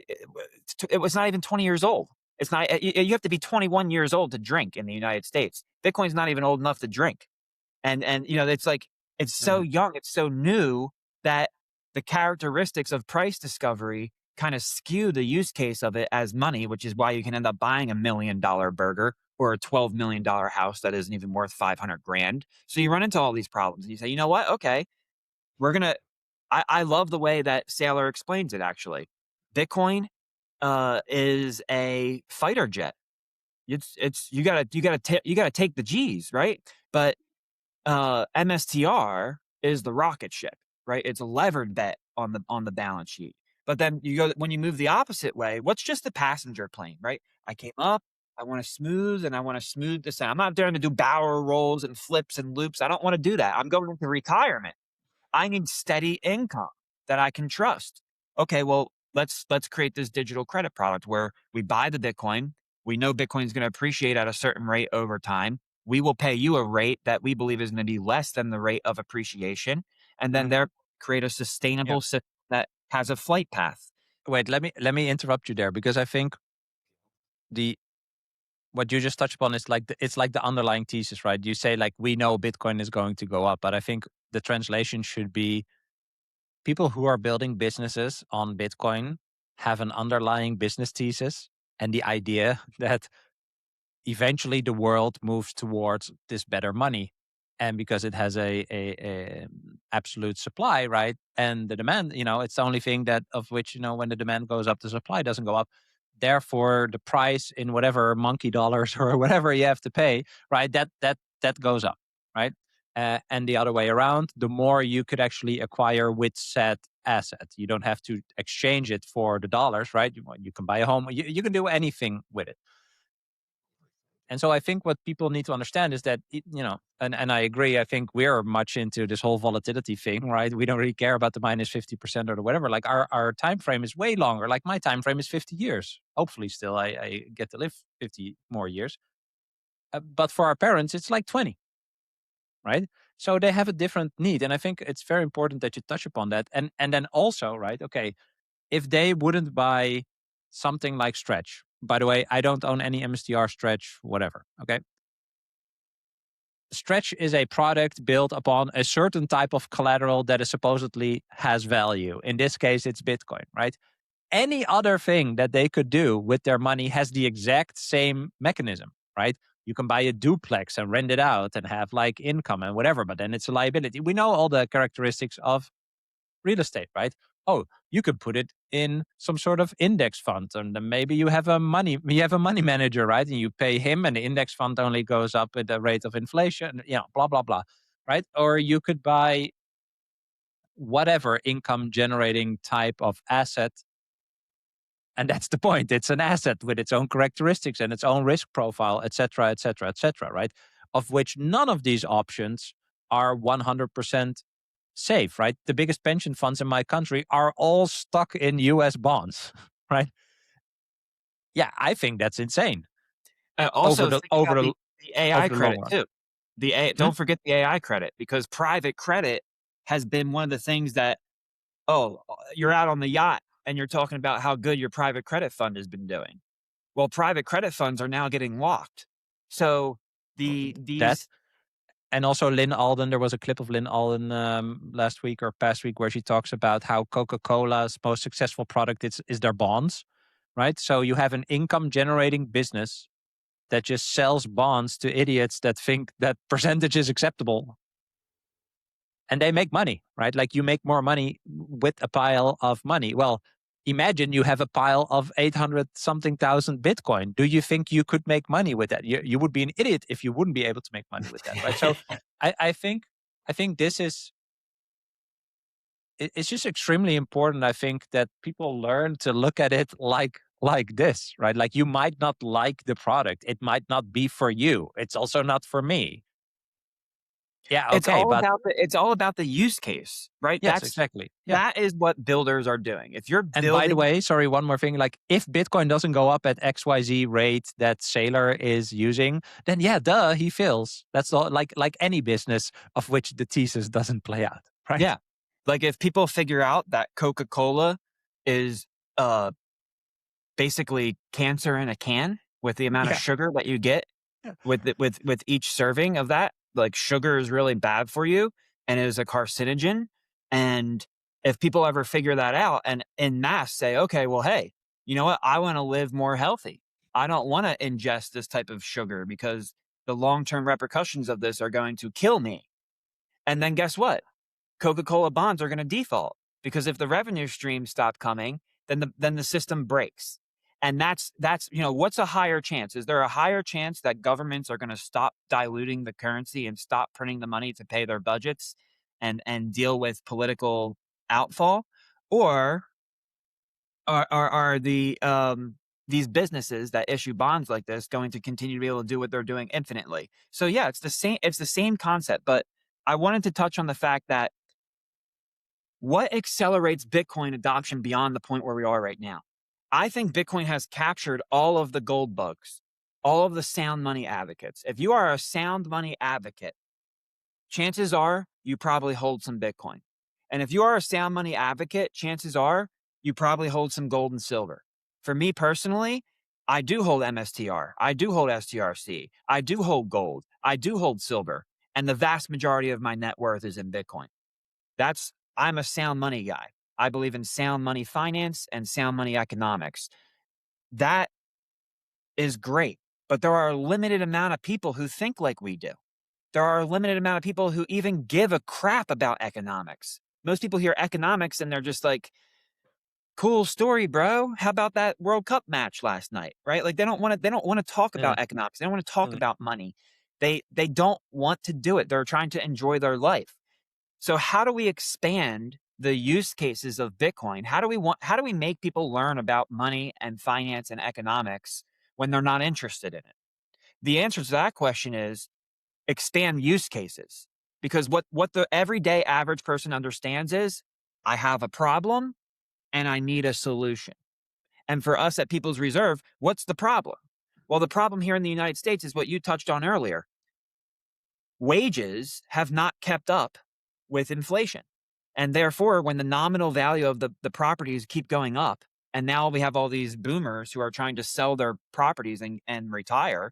it was not even 20 years old. It's not you have to be 21 years old to drink in the United States. Bitcoin's not even old enough to drink. And it's like it's so young, it's so new that the characteristics of price discovery kind of skew the use case of it as money, which is why you can end up buying $1 million burger or a $12 million house that isn't even worth 500 grand. So you run into all these problems and you say, you know what? Okay, I love the way that Saylor explains it. Actually, Bitcoin is a fighter jet. You gotta take the G's, right? But MSTR is the rocket ship, right? It's a levered bet on the balance sheet. But then when you move the opposite way, what's just the passenger plane, right? I came up, I want to smooth this out. I'm not there to do barrel rolls and flips and loops. I don't want to do that. I'm going into retirement. I need steady income that I can trust. Okay, well, let's create this digital credit product where we buy the Bitcoin. We know Bitcoin is going to appreciate at a certain rate over time. We will pay you a rate that we believe is going to be less than the rate of appreciation, and then there create a sustainable system that has a flight path. Wait, let me interrupt you there because I think what you just touched upon is it's like the underlying thesis, right? You say like we know Bitcoin is going to go up, but I think the translation should be people who are building businesses on Bitcoin have an underlying business thesis and the idea that eventually the world moves towards this better money, and because it has a absolute supply, right? And the demand, it's the only thing that of which when the demand goes up, the supply doesn't go up. Therefore, the price in whatever monkey dollars or whatever you have to pay, right? That goes up, right? And the other way around, the more you could actually acquire with said asset, you don't have to exchange it for the dollars, right? You can buy a home, you can do anything with it. And so I think what people need to understand is that, and I agree, I think we're much into this whole volatility thing, right? We don't really care about the minus 50% or the whatever. Like our time frame is way longer. Like my time frame is 50 years. Hopefully still I get to live 50 more years. But for our parents, it's like 20, right? So they have a different need. And I think it's very important that you touch upon that. And then also, right, okay, if they wouldn't buy something like Stretch, by the way, I don't own any MSTR, Stretch, whatever, okay? Stretch is a product built upon a certain type of collateral that is supposedly has value. In this case, it's Bitcoin, right? Any other thing that they could do with their money has the exact same mechanism, right? You can buy a duplex and rent it out and have like income and whatever, but then it's a liability. We know all the characteristics of real estate, right? Oh, you could put it in some sort of index fund, and then maybe you have a money manager, right? And you pay him, and the index fund only goes up at the rate of inflation, blah blah blah, right? Or you could buy whatever income generating type of asset. And that's the point. It's an asset with its own characteristics and its own risk profile, et cetera, et cetera, et cetera, right? Of which none of these options are 100% safe, right? The biggest pension funds in my country are all stuck in US bonds, right? Yeah, I think that's insane. Also, think Over about the the AI over the long credit run. too. Don't forget the AI credit, because private credit has been one of the things that, you're out on the yacht and you're talking about how good your private credit fund has been doing. Well, private credit funds are now getting locked. So That these and also Lynn Alden, there was a clip of Lynn Alden last week or past week where she talks about how Coca-Cola's most successful product is their bonds, right? So you have an income generating business that just sells bonds to idiots that think that percentage is acceptable. And they make money, right? Like you make more money with a pile of money. Well, imagine you have a pile of 800 something thousand Bitcoin. Do you think you could make money with that? You would be an idiot if you wouldn't be able to make money with that, right? So I think this is, it's just extremely important. I think that people learn to look at it like this, right? Like you might not like the product. It might not be for you. It's also not for me. Yeah, okay, but it's all about the use case, right? yes, exactly. Yeah. That is what builders are doing. If you're And by the building, way, sorry, one more thing. Like if Bitcoin doesn't go up at XYZ rate that Saylor is using, then yeah, duh, he fails. That's all, like any business of which the thesis doesn't play out. Right. yeah, like if people figure out that Coca-Cola is uh basically cancer in a can with the amount of Yeah. sugar that you get Yeah. with each serving of that, like sugar is really bad for you and is a carcinogen. And if people ever figure that out and en masse say, okay, well, hey, you know what? I want to live more healthy. I don't want to ingest this type of sugar because the long-term repercussions of this are going to kill me. And then guess what? Coca-Cola bonds are going to default, because if the revenue streams stop coming, then the system breaks. And that's what's a higher chance? Is there a higher chance that governments are going to stop diluting the currency and stop printing the money to pay their budgets and deal with political outfall, or are these businesses that issue bonds like this going to continue to be able to do what they're doing infinitely? So yeah, it's the same concept, but I wanted to touch on the fact that what accelerates Bitcoin adoption beyond the point where we are right now? I think Bitcoin has captured all of the gold bugs, all of the sound money advocates. If you are a sound money advocate, chances are you probably hold some Bitcoin. And if you are a sound money advocate, chances are you probably hold some gold and silver. For me personally, I do hold MSTR. I do hold STRC. I do hold gold. I do hold silver. And the vast majority of my net worth is in Bitcoin. I'm a sound money guy. I believe in sound money finance and sound money economics. That is great, but there are a limited amount of people who think like we do. There are a limited amount of people who even give a crap about economics. Most people hear economics and they're just like, cool story, bro. How about that World Cup match last night? Right? Like they don't want to talk Yeah. about economics. They don't want to talk about money. They don't want to do it. They're trying to enjoy their life. So how do we expand the use cases of Bitcoin? How do we make people learn about money and finance and economics when they're not interested in it? The answer to that question is expand use cases. Because what the everyday average person understands is, I have a problem and I need a solution. And for us at People's Reserve, what's the problem? Well, the problem here in the United States is what you touched on earlier. Wages have not kept up with inflation. And therefore, when the nominal value of the properties keep going up, and now we have all these boomers who are trying to sell their properties and retire,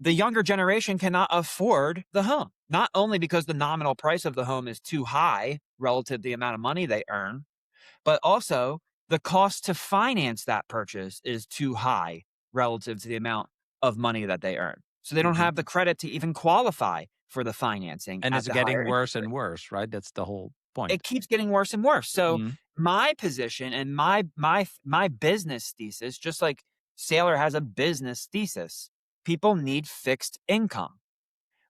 the younger generation cannot afford the home. Not only because the nominal price of the home is too high relative to the amount of money they earn, but also the cost to finance that purchase is too high relative to the amount of money that they earn. So they don't have the credit to even qualify for the financing. And at it's the getting higher worse interest and rate. worse, right? That's the whole point. It keeps getting worse and worse. So Mhm. my position and my business thesis, just like Saylor has a business thesis, people need fixed income.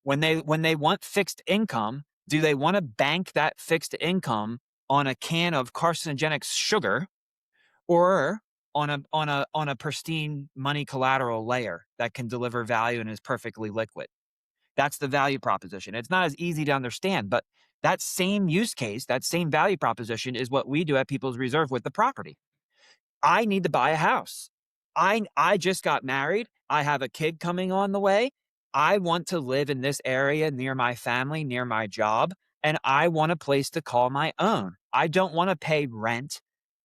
When they want fixed income, do they want to bank that fixed income on a can of carcinogenic sugar, or on a pristine money collateral layer that can deliver value and is perfectly liquid? That's the value proposition. It's not as easy to understand, but that same use case, that same value proposition is what we do at People's Reserve with the property. I need to buy a house. I just got married. I have a kid coming on the way. I want to live in this area near my family, near my job, and I want a place to call my own. I don't want to pay rent.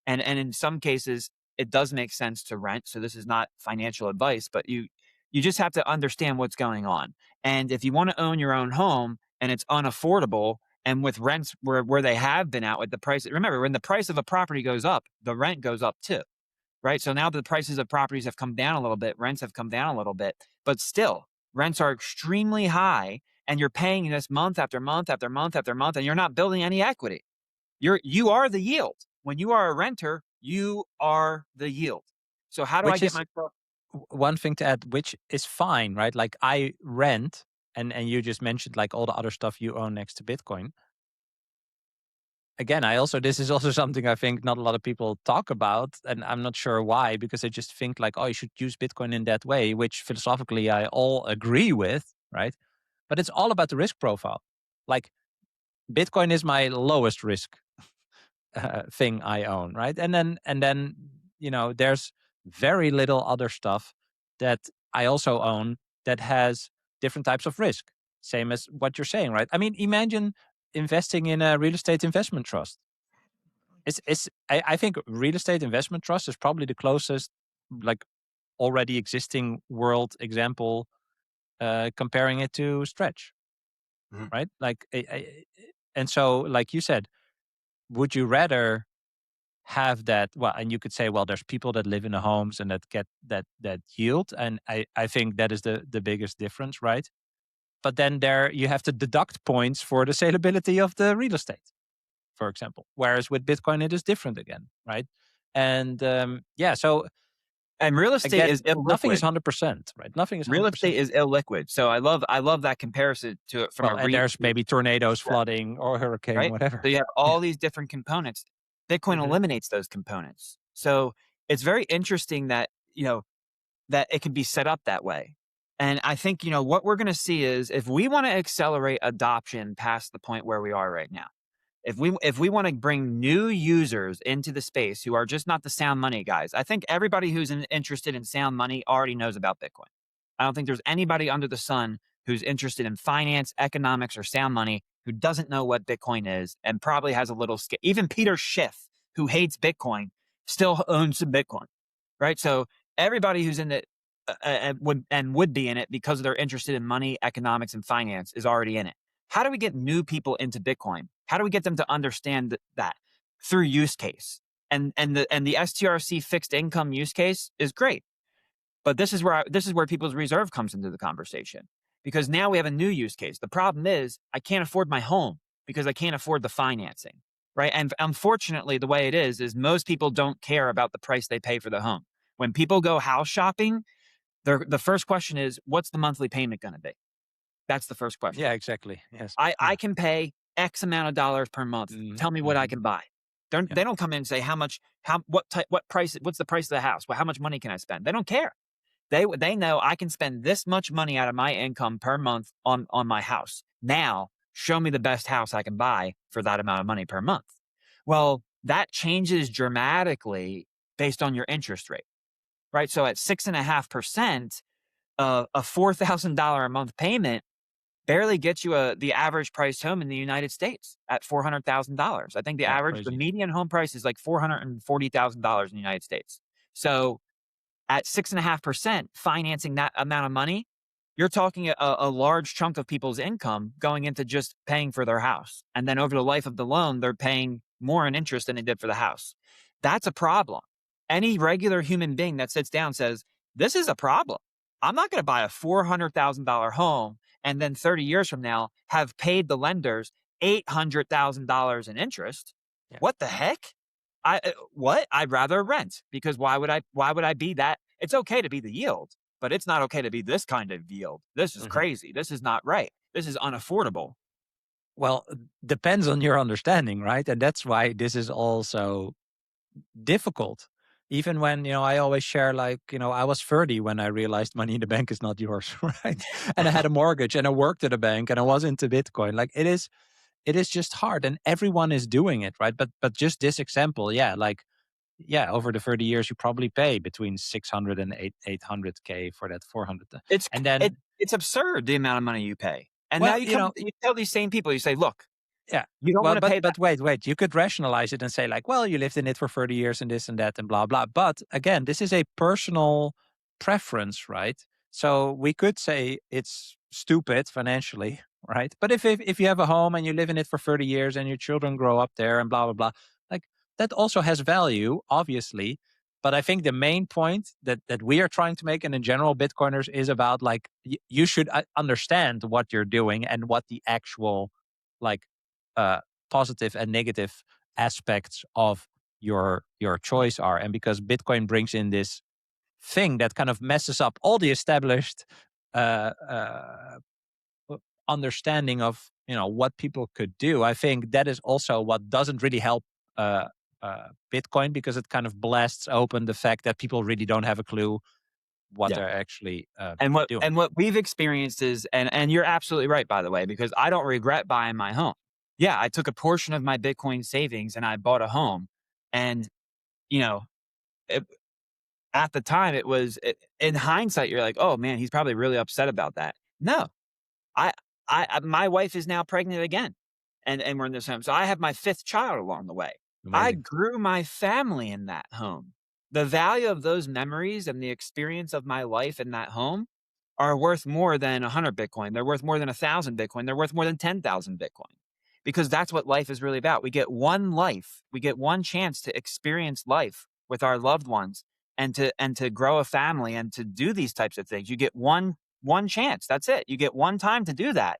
And in some cases, it does make sense to rent. So this is not financial advice, but you just have to understand what's going on. And if you want to own your own home and it's unaffordable, and with rents where they have been out with the price, remember, when the price of a property goes up, the rent goes up too, right? So now the prices of properties have come down a little bit, rents have come down a little bit, but still rents are extremely high, and you're paying this month after month after month after month, and you're not building any equity. You are the yield. When you are a renter, you are the yield. So how do I Which get is myself? one thing to add, which is fine, right? Like I rent, and you just mentioned like all the other stuff you own next to Bitcoin. Again, this is also something I think not a lot of people talk about, and I'm not sure why, because they just think like, oh, you should use Bitcoin in that way, which philosophically I all agree with, right? But it's all about the risk profile. Like Bitcoin is my lowest risk thing I own, right? And then there's very little other stuff that I also own that has different types of risk. Same as what you're saying, right? I mean, imagine investing in a real estate investment trust. I think real estate investment trust is probably the closest, like, already existing world example, comparing it to Stretch, Mhm. right? Like, and so, like you said, would you rather have that? Well, and you could say, well, there's people that live in the homes and that get that yield, and I think that is the biggest difference, right? But then there you have to deduct points for the saleability of the real estate, for example. Whereas with Bitcoin, it is different again, right? And yeah, so And real estate again, is nothing is illiquid. 100%, right? Nothing is Real 100%. estate is illiquid. So I love that comparison to it from Well, a and REIT. there's maybe tornadoes, flooding, or hurricane, Right? whatever. So you have all these different components. Bitcoin Mhm. eliminates those components. So it's very interesting that, that it can be set up that way. And I think, what we're going to see is, if we want to accelerate adoption past the point where we are right now, if we want to bring new users into the space who are just not the sound money guys, I think everybody who's interested in sound money already knows about Bitcoin. I don't think there's anybody under the sun who's interested in finance, economics, or sound money who doesn't know what Bitcoin is and probably has a little skill. Even Peter Schiff, who hates Bitcoin, still owns some Bitcoin, right? So everybody who's in it would be in it because they're interested in money, economics, and finance is already in it. How do we get new people into Bitcoin? How do we get them to understand that? Through use case. And the STRC fixed income use case is great. But this is where People's Reserve comes into the conversation, because now we have a new use case. The problem is I can't afford my home because I can't afford the financing, right? And unfortunately, the way it is most people don't care about the price they pay for the home. When people go house shopping, the first question is, what's the monthly payment going to be? That's the first question. Yeah, exactly. Yes. I can pay X amount of dollars per month. Tell me what I can buy. They don't come in and say what price, what's the price of the house? Well, how much money can I spend? They don't care. They know I can spend this much money out of my income per month on my house. Now, show me the best house I can buy for that amount of money per month. Well, that changes dramatically based on your interest rate, right? So at 6.5%, a $4,000 a month payment barely gets you the average price home in the United States at $400,000. I think Yeah, the crazy. median home price is like $440,000 in the United States. So at 6.5%, financing that amount of money, you're talking a large chunk of people's income going into just paying for their house. And then over the life of the loan, they're paying more in interest than they did for the house. That's a problem. Any regular human being that sits down says, this is a problem. I'm not going to buy a $400,000 home and then 30 years from now have paid the lenders $800,000 in interest. Yeah. What the heck? What? I'd rather rent, because why would I be that? It's okay to be the yield, but it's not okay to be this kind of yield. This is Mhm. crazy. This is not right. This is unaffordable. Well, depends on your understanding, right? And that's why this is also difficult. Even when, I always share, like, I was 30 when I realized money in the bank is not yours, right? And I had a mortgage and I worked at a bank and I was into Bitcoin. Like, it is just hard, and everyone is doing it, right? But just this example, yeah, like, yeah, over the 30 years you probably pay between 600 and 800K for that 400. It's And it, then, it's absurd the amount of money you pay. And now well, you tell these same people, you say, look, yeah. you don't Well, want to but pay that. but wait. You could rationalize it and say, like, well, you lived in it for 30 years and this and that and blah blah. But again, this is a personal preference, right? So we could say it's stupid financially, right? But if you have a home and you live in it for 30 years and your children grow up there and blah blah blah, like, that also has value, obviously. But I think the main point that we are trying to make, and in general Bitcoiners, is about, like, you should understand what you're doing and what the actual, like, uh, positive and negative aspects of your choice are. And because Bitcoin brings in this thing that kind of messes up all the established uh, uh, understanding of, what people could do, I think that is also what doesn't really help uh, Bitcoin, because it kind of blasts open the fact that people really don't have a clue what Yeah. they're actually And what doing. and what we've experienced is, and you're absolutely right, by the way, because I don't regret buying my home. Yeah, I took a portion of my Bitcoin savings and I bought a home. And, you know, it, at the time in hindsight, you're like, oh man, he's probably really upset about that. No, I, my wife is now pregnant again, and we're in this home. So I have my fifth child along the way. I Amazing. grew my family in that home. The value of those memories and the experience of my life in that home are worth more than 100 Bitcoin. They're worth more than 1,000 Bitcoin. They're worth more than 10,000 Bitcoin, because that's what life is really about. We get one life. We get one chance to experience life with our loved ones, and to grow a family and to do these types of things. You get one chance. That's it. You get one time to do that.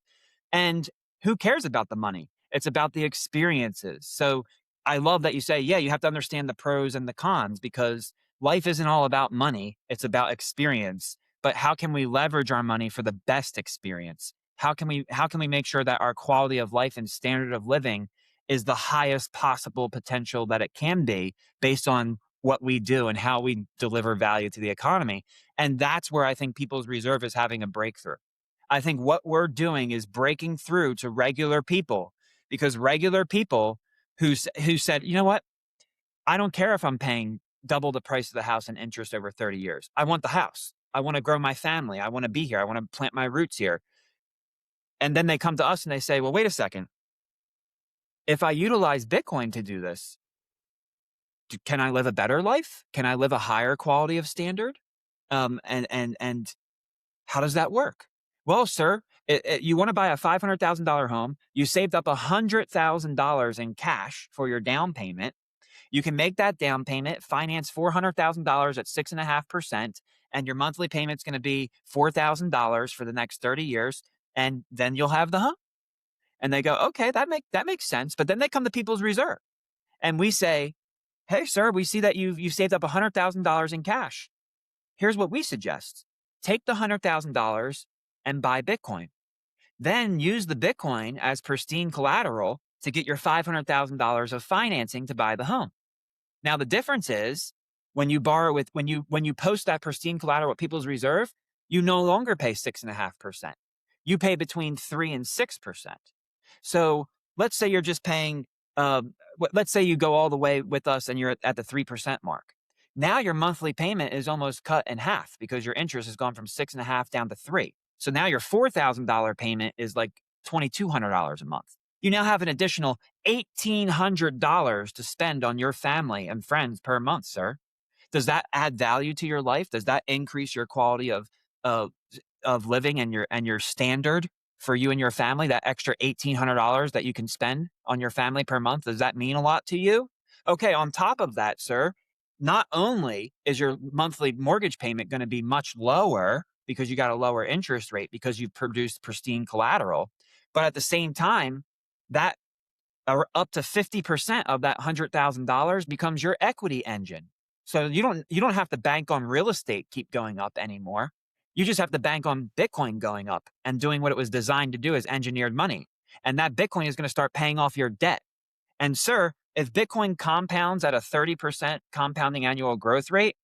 And who cares about the money? It's about the experiences. So I love that you say, yeah, you have to understand the pros and the cons, because life isn't all about money. It's about experience. But how can we leverage our money for the best experience? How can we make sure that our quality of life and standard of living is the highest possible potential that it can be, based on what we do and how we deliver value to the economy? And that's where I think people's reserve is having a breakthrough. I think what we're doing is breaking through to regular people, because regular people who said, you know what, I don't care if I'm paying double the price of the house in interest over 30 years. I want the house. I want to grow my family. I want to be here. I want to plant my roots here. And then they come to us and they say, well, wait a second. If I utilize Bitcoin to do this, can I live a better life? Can I live a higher quality of standard? And how does that work? Well, sir, you want to buy a $500,000 home. You saved up $100,000 in cash for your down payment. You can make that down payment, finance $400,000 at 6.5%, and your monthly payment's going to be $4,000 for the next 30 years, and then you'll have the home. And they go, okay, that makes sense. But then they come to People's Reserve, and we say, hey, sir, we see that you've saved up $100,000 in cash. Here's what we suggest: take the $100,000 and buy Bitcoin. Then use the Bitcoin as pristine collateral to get your $500,000 of financing to buy the home. Now, the difference is, when you borrow with, when you post that pristine collateral at People's Reserve, you no longer pay 6.5%. You pay between 3 and 6%. So let's say you're just paying, let's say you go all the way with us and you're at the 3% mark. Now your monthly payment is almost cut in half, because your interest has gone from 6.5 down to 3. So now your $4,000 payment is like $2,200 a month. You now have an additional $1,800 to spend on your family and friends per month, sir. Does that add value to your life? Does that increase your quality of of living and your standard for you and your family? That extra $1,800 that you can spend on your family per month, does that mean a lot to you? Okay, on top of that, sir, not only is your monthly mortgage payment going to be much lower because you got a lower interest rate because you've produced pristine collateral, but at the same time, that or up to 50% of that $100,000 becomes your equity engine. So you don't have to bank on real estate keep going up anymore. You just have to bank on Bitcoin going up and doing what it was designed to do as engineered money. And that Bitcoin is going to start paying off your debt. And sir, if Bitcoin compounds at a 30% compounding annual growth rate,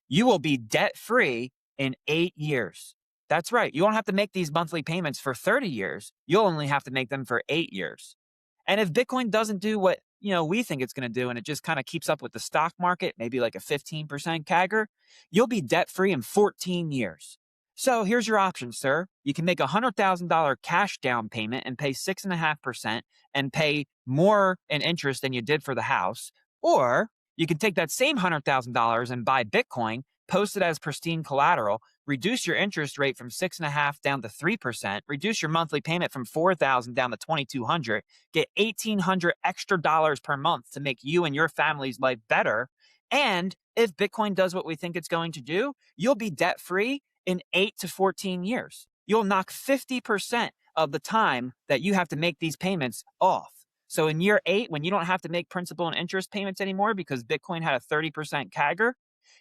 you will be debt free in 8 years. That's right. You won't have to make these monthly payments for 30 years. You'll only have to make them for 8 years. And if Bitcoin doesn't do what, we think it's going to do, and it just kind of keeps up with the stock market, maybe like a 15% CAGR, you'll be debt free in 14 years. So here's your option, sir. You can make a $100,000 cash down payment and pay 6.5% and pay more in interest than you did for the house. Or you can take that same $100,000 and buy Bitcoin, post it as pristine collateral, reduce your interest rate from 6.5 down to 3%, reduce your monthly payment from 4,000 down to 2,200, get 1,800 extra dollars per month to make you and your family's life better. And if Bitcoin does what we think it's going to do, you'll be debt free in 8 to 14 years. You'll knock 50% of the time that you have to make these payments off. So in year 8, when you don't have to make principal and interest payments anymore because Bitcoin had a 30% CAGR,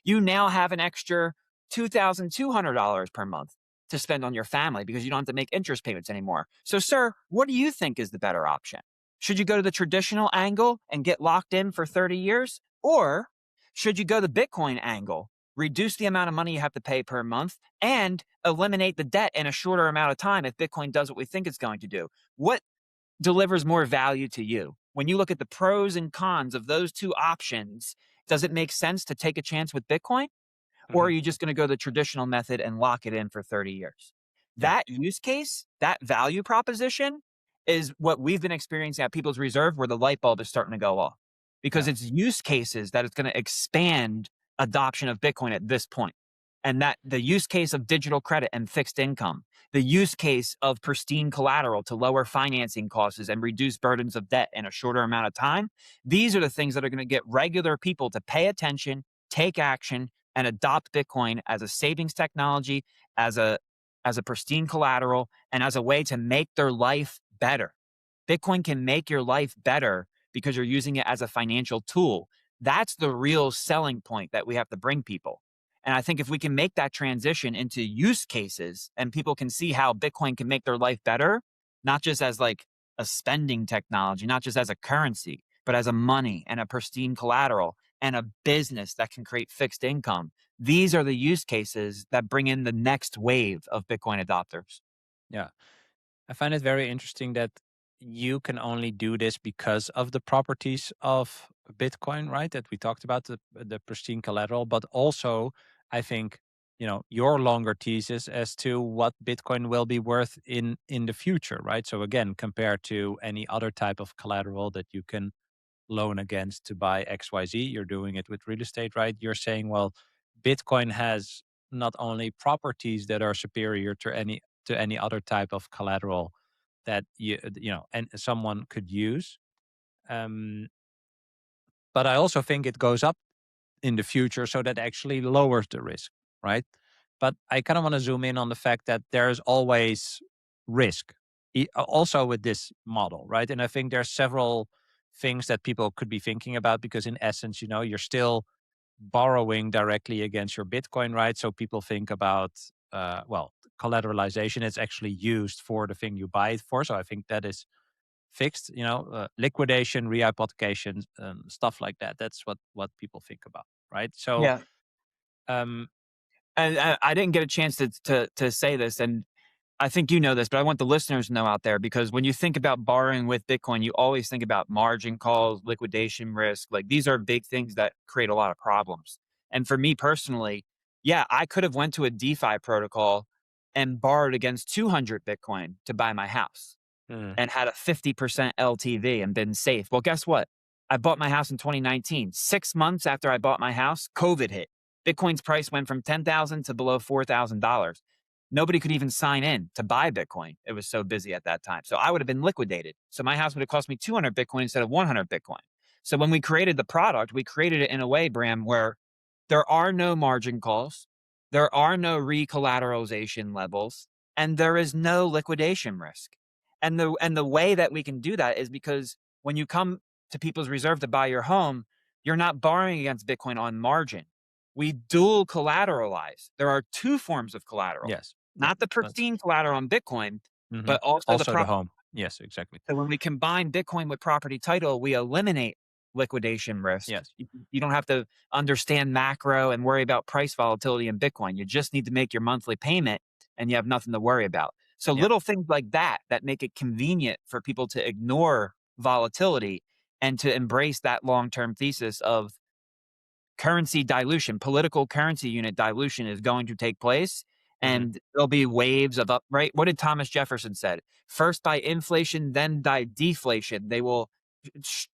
you now have an extra $2,200 per month to spend on your family because you don't have to make interest payments anymore. So, sir, what do you think is the better option? Should you go to the traditional angle and get locked in for 30 years? Or should you go the Bitcoin angle, reduce the amount of money you have to pay per month, and eliminate the debt in a shorter amount of time if Bitcoin does what we think it's going to do? What delivers more value to you? When you look at the pros and cons of those two options, does it make sense to take a chance with Bitcoin? Or are you just going to go the traditional method and lock it in for 30 years? Yeah. That use case, that value proposition is what we've been experiencing at People's Reserve, where the light bulb is starting to go off because it's use cases that it's going to expand adoption of Bitcoin at this point. And that the use case of digital credit and fixed income, the use case of pristine collateral to lower financing costs and reduce burdens of debt in a shorter amount of time. These are the things that are going to get regular people to pay attention, take action, and adopt Bitcoin as a savings technology, as a pristine collateral, and as a way to make their life better. Bitcoin can make your life better because you're using it as a financial tool. That's the real selling point that we have to bring people. And I think if we can make that transition into use cases and people can see how Bitcoin can make their life better, not just as like a spending technology, not just as a currency, but as a money and a pristine collateral and a business that can create fixed income. These are the use cases that bring in the next wave of Bitcoin adopters. Yeah. I find it very interesting that you can only do this because of the properties of Bitcoin, right? That we talked about, the pristine collateral, but also I think, your longer thesis as to what Bitcoin will be worth in the future, right? So again, compared to any other type of collateral that you can loan against to buy XYZ, you're doing it with real estate, right? You're saying, well, Bitcoin has not only properties that are superior to any other type of collateral that and someone could use, um, but I also think it goes up in the future, so that actually lowers the risk, right? But I kind of want to zoom in on the fact that there's always risk, also with this model, right? And I think there's several things that people could be thinking about because, in essence, you're still borrowing directly against your Bitcoin, right? So people think about, collateralization is actually used for the thing you buy it for. So I think that is fixed, liquidation, rehypothecation, stuff like that. That's what people think about, right? So, Yeah. um, And I didn't get a chance to say this, and I think you know this, but I want the listeners to know out there, because when you think about borrowing with Bitcoin, you always think about margin calls, liquidation risk. Like, these are big things that create a lot of problems. And for me personally, yeah, I could have went to a DeFi protocol and borrowed against 200 Bitcoin to buy my house mm, and had a 50% LTV and been safe. Well, guess what? I bought my house in 2019. 6 months after I bought my house, COVID hit. Bitcoin's price went from $10,000 to below $4,000. Nobody could even sign in to buy Bitcoin. It was so busy at that time. So I would have been liquidated. So my house would have cost me 200 Bitcoin instead of 100 Bitcoin. So when we created the product, we created it in a way, Bram, where there are no margin calls, there are no recollateralization levels, and there is no liquidation risk. And the way that we can do that is because when you come to People's Reserve to buy your home, you're not borrowing against Bitcoin on margin. We dual collateralize. There are two forms of collateral, Yes. Yeah. not the pristine collateral on Bitcoin, but also the Also the property. home. Yes, exactly. So when we combine Bitcoin with property title, we eliminate liquidation risk. Yes. You don't have to understand macro and worry about price volatility in Bitcoin. You just need to make your monthly payment and you have nothing to worry about. So Yeah. little things like that make it convenient for people to ignore volatility and to embrace that long-term thesis of currency dilution, political currency unit dilution is going to take place. And there'll be waves of up, right? What did Thomas Jefferson said? First by inflation, then by deflation. They will sh-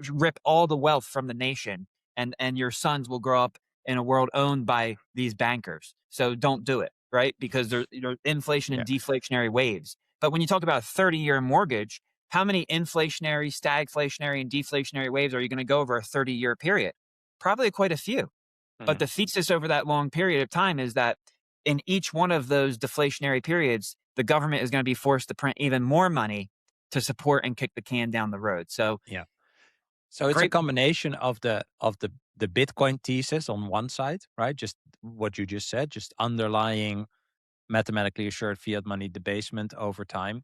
rip all the wealth from the nation, and your sons will grow up in a world owned by these bankers. So don't do it, right? Because there's inflation and deflationary waves. But when you talk about a 30-year mortgage, how many inflationary, stagflationary, and deflationary waves are you going to go over a 30-year period? Probably quite a few. But the thesis over that long period of time is that in each one of those deflationary periods, the government is going to be forced to print even more money to support and kick the can down the road. So yeah. So it's a combination of the Bitcoin thesis on one side, right? Just what you just said, just underlying mathematically assured fiat money debasement over time,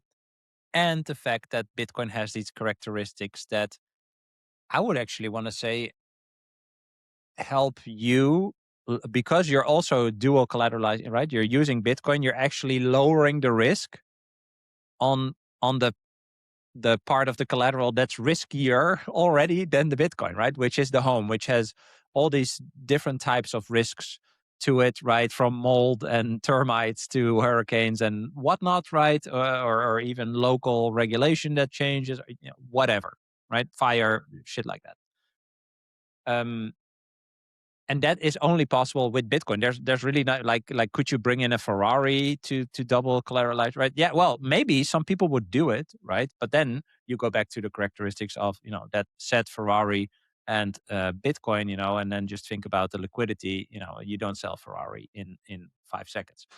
and the fact that Bitcoin has these characteristics that I would actually want to say help you because you're also dual collateralizing, right? You're using Bitcoin, you're actually lowering the risk on the part of the collateral that's riskier already than the Bitcoin, right? Which is the home, which has all these different types of risks to it, right? From mold and termites to hurricanes and whatnot, right? Or even local regulation that changes, whatever, right? Fire, shit like that. And that is only possible with Bitcoin. There's really not like could you bring in a Ferrari to double collateralize, right? Yeah, well, maybe some people would do it, right? But then you go back to the characteristics of that said Ferrari and Bitcoin, and then just think about the liquidity. You don't sell Ferrari in 5 seconds.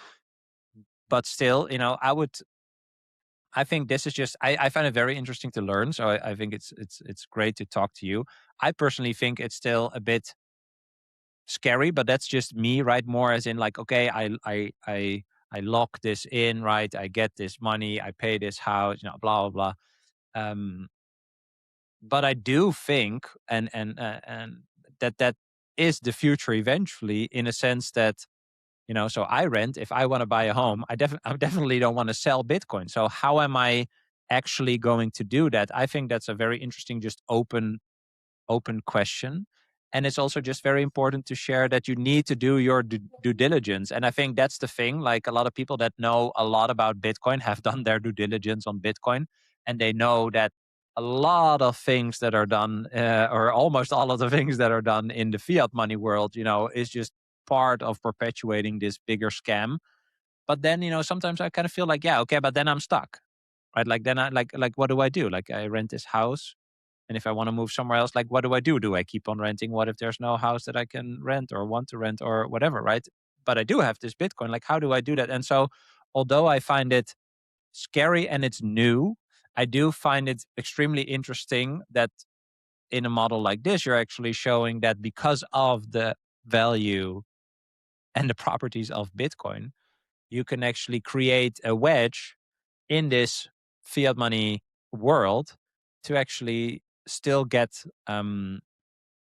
But still, I think this is just I find it very interesting to learn. So I think it's great to talk to you. I personally think it's still a bit scary, but that's just me, right? More as in like, okay, I lock this in, right? I get this money, I pay this house, blah blah blah. But I do think, and that is the future eventually, in a sense that so I rent. If I want to buy a home, I definitely don't want to sell Bitcoin. So how am I actually going to do that? I think that's a very interesting, just open question. And it's also just very important to share that you need to do your due diligence. And I think that's the thing. Like a lot of people that know a lot about Bitcoin have done their due diligence on Bitcoin. And they know that a lot of things that are done, or almost all of the things that are done in the fiat money world, is just part of perpetuating this bigger scam. But then, sometimes I kind of feel like, yeah, okay, but then I'm stuck, right? Like then I like what do I do? Like I rent this house, and if I want to move somewhere else, like what do I do? Do I keep on renting? What if there's no house that I can rent or want to rent or whatever, right? But I do have this Bitcoin. Like how do I do that? And so, although I find it scary and it's new, I do find it extremely interesting that in a model like this, you're actually showing that because of the value and the properties of Bitcoin, you can actually create a wedge in this fiat money world to actually still get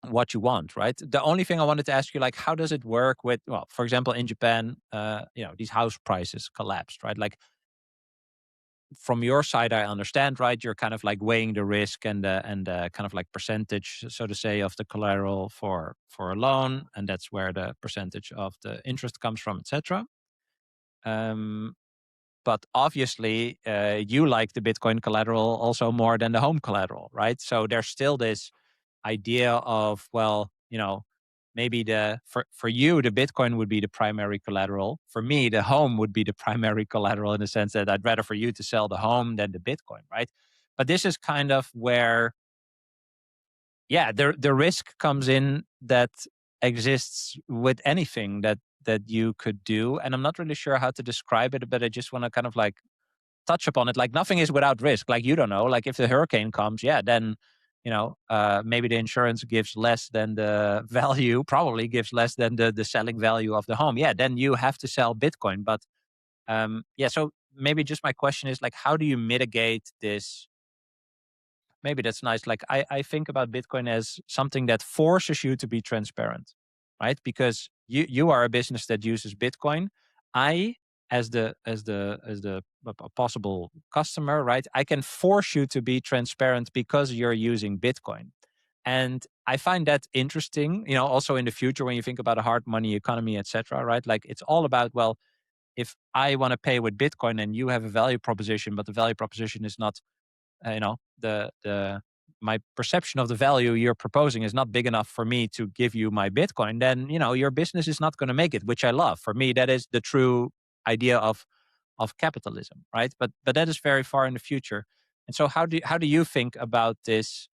what you want, right? The only thing I wanted to ask you, like, how does it work with, well, for example, in Japan, these house prices collapsed, right? Like from your side, I understand, right? You're kind of like weighing the risk and the kind of like percentage, so to say, of the collateral for a loan, and that's where the percentage of the interest comes from, etc. But obviously, you like the Bitcoin collateral also more than the home collateral, right? So there's still this idea of, well, maybe for you, the Bitcoin would be the primary collateral. For me, the home would be the primary collateral in the sense that I'd rather for you to sell the home than the Bitcoin, right? But this is kind of where, yeah, the risk comes in that exists with anything that you could do. And I'm not really sure how to describe it, but I just want to kind of like touch upon it. Like nothing is without risk. Like you don't know. Like if the hurricane comes, then maybe the insurance gives less than the value. Probably gives less than the selling value of the home. Yeah, then you have to sell Bitcoin. But so maybe just my question is like, how do you mitigate this? Maybe that's nice. Like I think about Bitcoin as something that forces you to be transparent, right? Because you are a business that uses Bitcoin. I, as the possible customer, right? I can force you to be transparent because you're using Bitcoin. And I find that interesting, also in the future when you think about a hard money economy, etc. Right? Like it's all about, well, if I want to pay with Bitcoin and you have a value proposition, but the value proposition is not the my perception of the value you're proposing is not big enough for me to give you my Bitcoin, then your business is not going to make it, which I love. For me, that is the true idea of capitalism, right? But that is very far in the future. And so how do you think about this,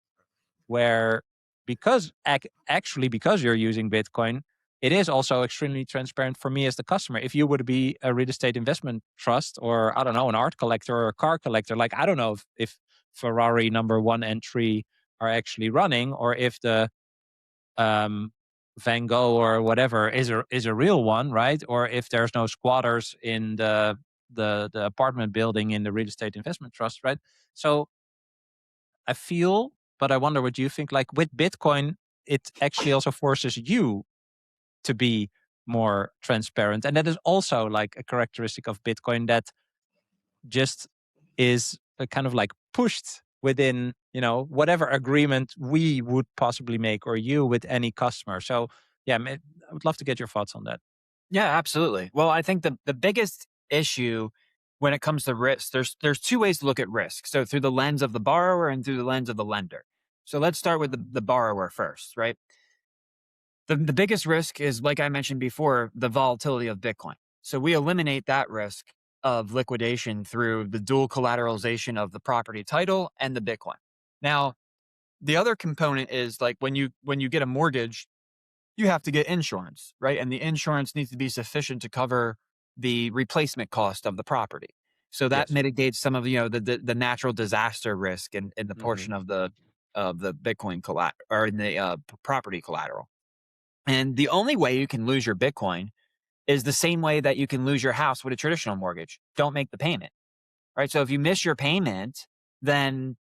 where because you're using Bitcoin, it is also extremely transparent for me as the customer. If you would be a real estate investment trust, or I don't know, an art collector or a car collector, like I don't know if Ferrari number 1 and 3 are actually running, or if the Van Gogh or whatever is a real one, right? Or if there's no squatters in the apartment building in the real estate investment trust, right? So I feel, but I wonder what you think. Like with Bitcoin, it actually also forces you to be more transparent. And that is also like a characteristic of Bitcoin that just is kind of like pushed within, whatever agreement we would possibly make, or you with any customer. So yeah, I would love to get your thoughts on that. Yeah, absolutely. Well, I think the biggest issue when it comes to risk, there's two ways to look at risk. So through the lens of the borrower and through the lens of the lender. So let's start with the borrower first, right? The biggest risk is, like I mentioned before, the volatility of Bitcoin. So we eliminate that risk of liquidation through the dual collateralization of the property title and the Bitcoin. Now, the other component is like when you get a mortgage, you have to get insurance, right? And the insurance needs to be sufficient to cover the replacement cost of the property. So that Yes. mitigates some of the natural disaster risk in the Hmm. portion of the Bitcoin collateral, or in the property collateral. And the only way you can lose your Bitcoin is the same way that you can lose your house with a traditional mortgage. Don't make the payment, right? So if you miss your payment, then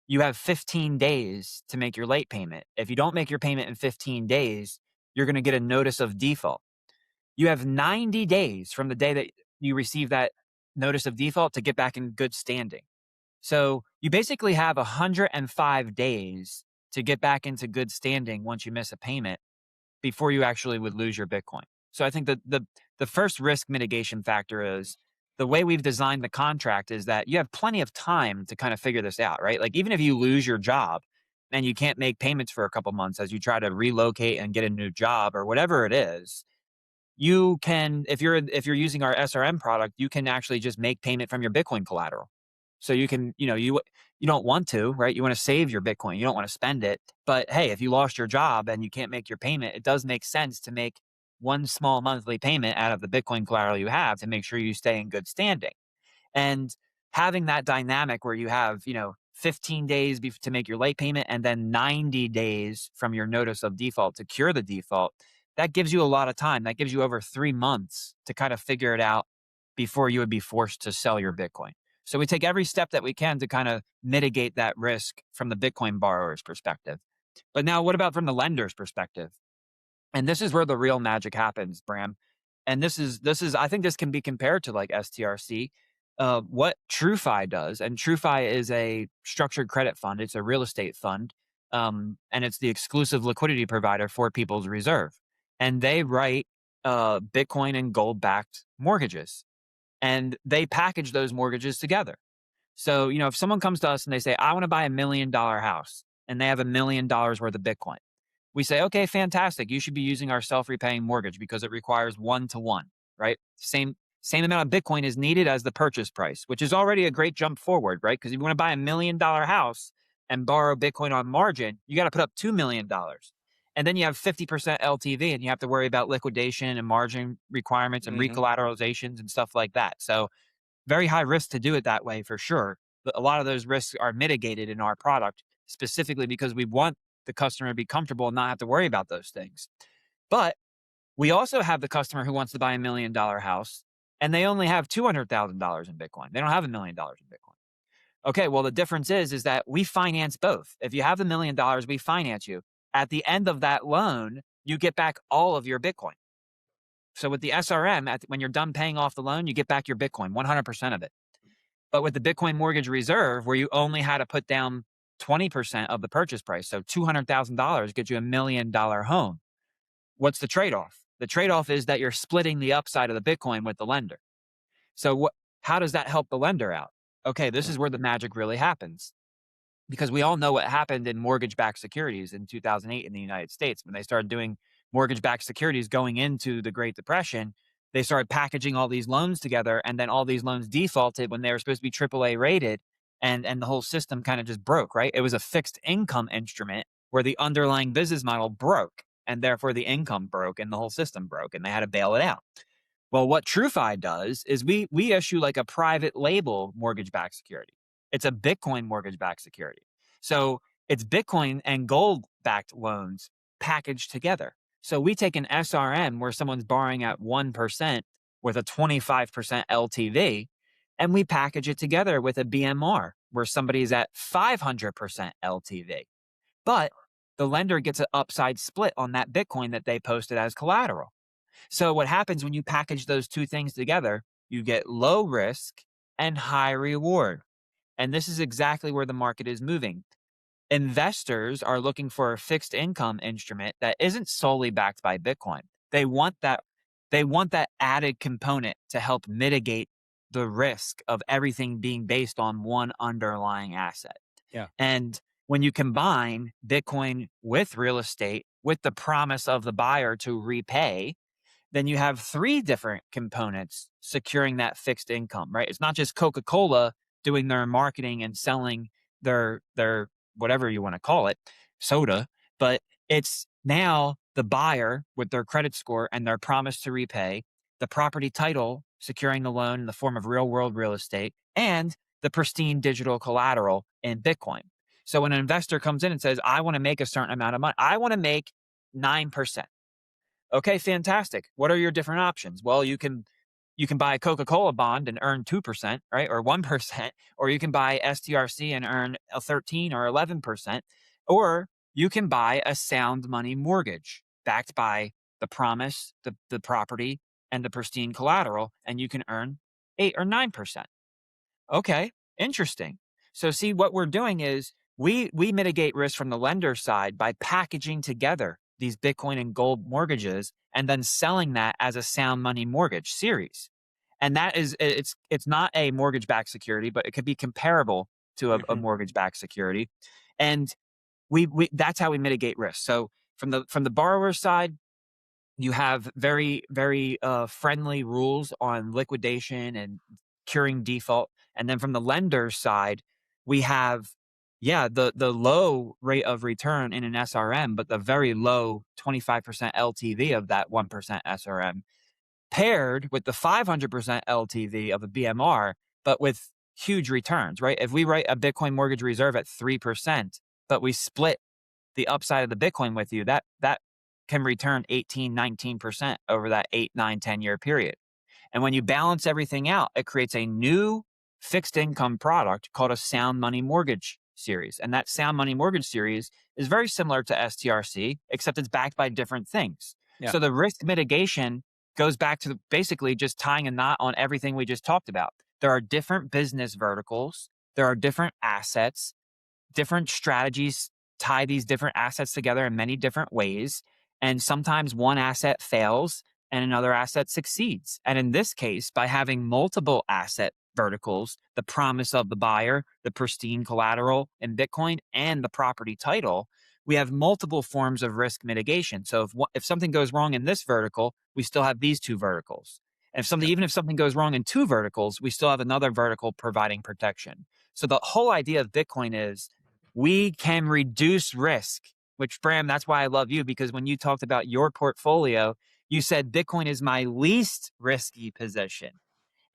you have 15 days to make your late payment. If you don't make your payment in 15 days, you're going to get a notice of default. You have 90 days from the day that you receive that notice of default to get back in good standing. So you basically have 105 days to get back into good standing once you miss a payment before you actually would lose your Bitcoin. So I think that the first risk mitigation factor is the way we've designed the contract is that you have plenty of time to kind of figure this out, right? Like even if you lose your job and you can't make payments for a couple months as you try to relocate and get a new job or whatever it is, you can, if you're using our SRM product, you can actually just make payment from your Bitcoin collateral. So you can, you don't want to, right? You want to save your Bitcoin. You don't want to spend it. But hey, if you lost your job and you can't make your payment, it does make sense to make one small monthly payment out of the Bitcoin collateral you have to make sure you stay in good standing. And having that dynamic where you have, 15 days to make your late payment and then 90 days from your notice of default to cure the default, that gives you a lot of time. That gives you over 3 months to kind of figure it out before you would be forced to sell your Bitcoin. So we take every step that we can to kind of mitigate that risk from the Bitcoin borrower's perspective. But now what about from the lender's perspective? And this is where the real magic happens, Bram. And this is I think this can be compared to like STRC. What TrueFi does, and TrueFi is a structured credit fund. It's a real estate fund, and it's the exclusive liquidity provider for People's Reserve. And they write Bitcoin and gold-backed mortgages, and they package those mortgages together. So if someone comes to us and they say, "I want to buy $1 million house," and they have $1 million worth of Bitcoin, we say, okay, fantastic. You should be using our self-repaying mortgage because it requires 1-to-1, right? Same amount of Bitcoin is needed as the purchase price, which is already a great jump forward, right? Because if you want to buy $1 million house and borrow Bitcoin on margin, you got to put up $2 million. And then you have 50% LTV and you have to worry about liquidation and margin requirements and Hmm. recollateralizations and stuff like that. So very high risk to do it that way for sure. But a lot of those risks are mitigated in our product specifically because we want the customer to be comfortable and not have to worry about those things. But we also have the customer who wants to buy $1 million house and they only have $200,000 in Bitcoin. They don't have $1 million in Bitcoin. Okay, well, the difference is that we finance both. If you have $1 million, we finance you. At the end of that loan, you get back all of your Bitcoin. So with the SRM, when you're done paying off the loan, you get back your Bitcoin, 100% of it. But with the Bitcoin mortgage reserve, where you only had to put down 20% of the purchase price, so $200,000 gets you $1 million home. What's the trade-off? The trade-off is that you're splitting the upside of the Bitcoin with the lender. So how does that help the lender out? Okay, this is where the magic really happens. Because we all know what happened in mortgage-backed securities in 2008 in the United States. When they started doing mortgage-backed securities going into the Great Depression, they started packaging all these loans together, and then all these loans defaulted when they were supposed to be AAA rated, and the whole system kind of just broke, right? It was a fixed income instrument where the underlying business model broke, and therefore the income broke, and the whole system broke, and they had to bail it out. Well, what TrueFi does is we issue like a private label mortgage-backed security. It's a Bitcoin mortgage-backed security. So it's Bitcoin and gold-backed loans packaged together. So we take an SRM where someone's borrowing at 1% with a 25% LTV, and we package it together with a BMR where somebody's at 500% LTV. But the lender gets an upside split on that Bitcoin that they posted as collateral. So what happens when you package those two things together, you get low risk and high reward. And this is exactly where the market is moving. Investors are looking for a fixed income instrument that isn't solely backed by Bitcoin. They want that added component to help mitigate the risk of everything being based on one underlying asset. Yeah. And when you combine Bitcoin with real estate with the promise of the buyer to repay, then you have three different components securing that fixed income, right? It's not just Coca-Cola doing their marketing and selling their whatever you want to call it, soda, but it's now the buyer with their credit score and their promise to repay, the property title securing the loan in the form of real-world real estate, and the pristine digital collateral in Bitcoin. So when an investor comes in and says, I want to make a certain amount of money, I want to make 9%. Okay, fantastic. What are your different options? Well, you can buy a Coca-Cola bond and earn 2%, right? Or 1%, or you can buy STRC and earn a 13 or 11%, or you can buy a sound money mortgage backed by the promise, the property, and the pristine collateral, and you can earn 8 or 9%. Okay, interesting. So see, what we're doing is we mitigate risk from the lender side by packaging together these Bitcoin and gold mortgages and then selling that as a sound money mortgage series. And that is, it's not a mortgage-backed security, but it could be comparable to a mortgage-backed security. And we that's how we mitigate risk. So from the borrower's side, you have very, very friendly rules on liquidation and curing default. And then from the lender's side, we have, the low rate of return in an SRM, but the very low 25% LTV of that 1% SRM, paired with the 500% LTV of a BMR, but with huge returns, right? If we write a Bitcoin mortgage reserve at 3%, but we split the upside of the Bitcoin with you, that can return 18, 19% over that 8, 9, 10-year period. And when you balance everything out, it creates a new fixed income product called a sound money mortgage series. And that sound money mortgage series is very similar to STRC, except it's backed by different things. Yeah. So the risk mitigation goes back to basically just tying a knot on everything we just talked about. There are different business verticals. There are different assets, different strategies tie these different assets together in many different ways. And sometimes one asset fails and another asset succeeds. And in this case, by having multiple asset verticals, the promise of the buyer, the pristine collateral in Bitcoin, and the property title, we have multiple forms of risk mitigation. So if something goes wrong in this vertical, we still have these two verticals. And even if something goes wrong in two verticals, we still have another vertical providing protection. So the whole idea of Bitcoin is we can reduce risk, which, Bram, that's why I love you, because when you talked about your portfolio, you said Bitcoin is my least risky position.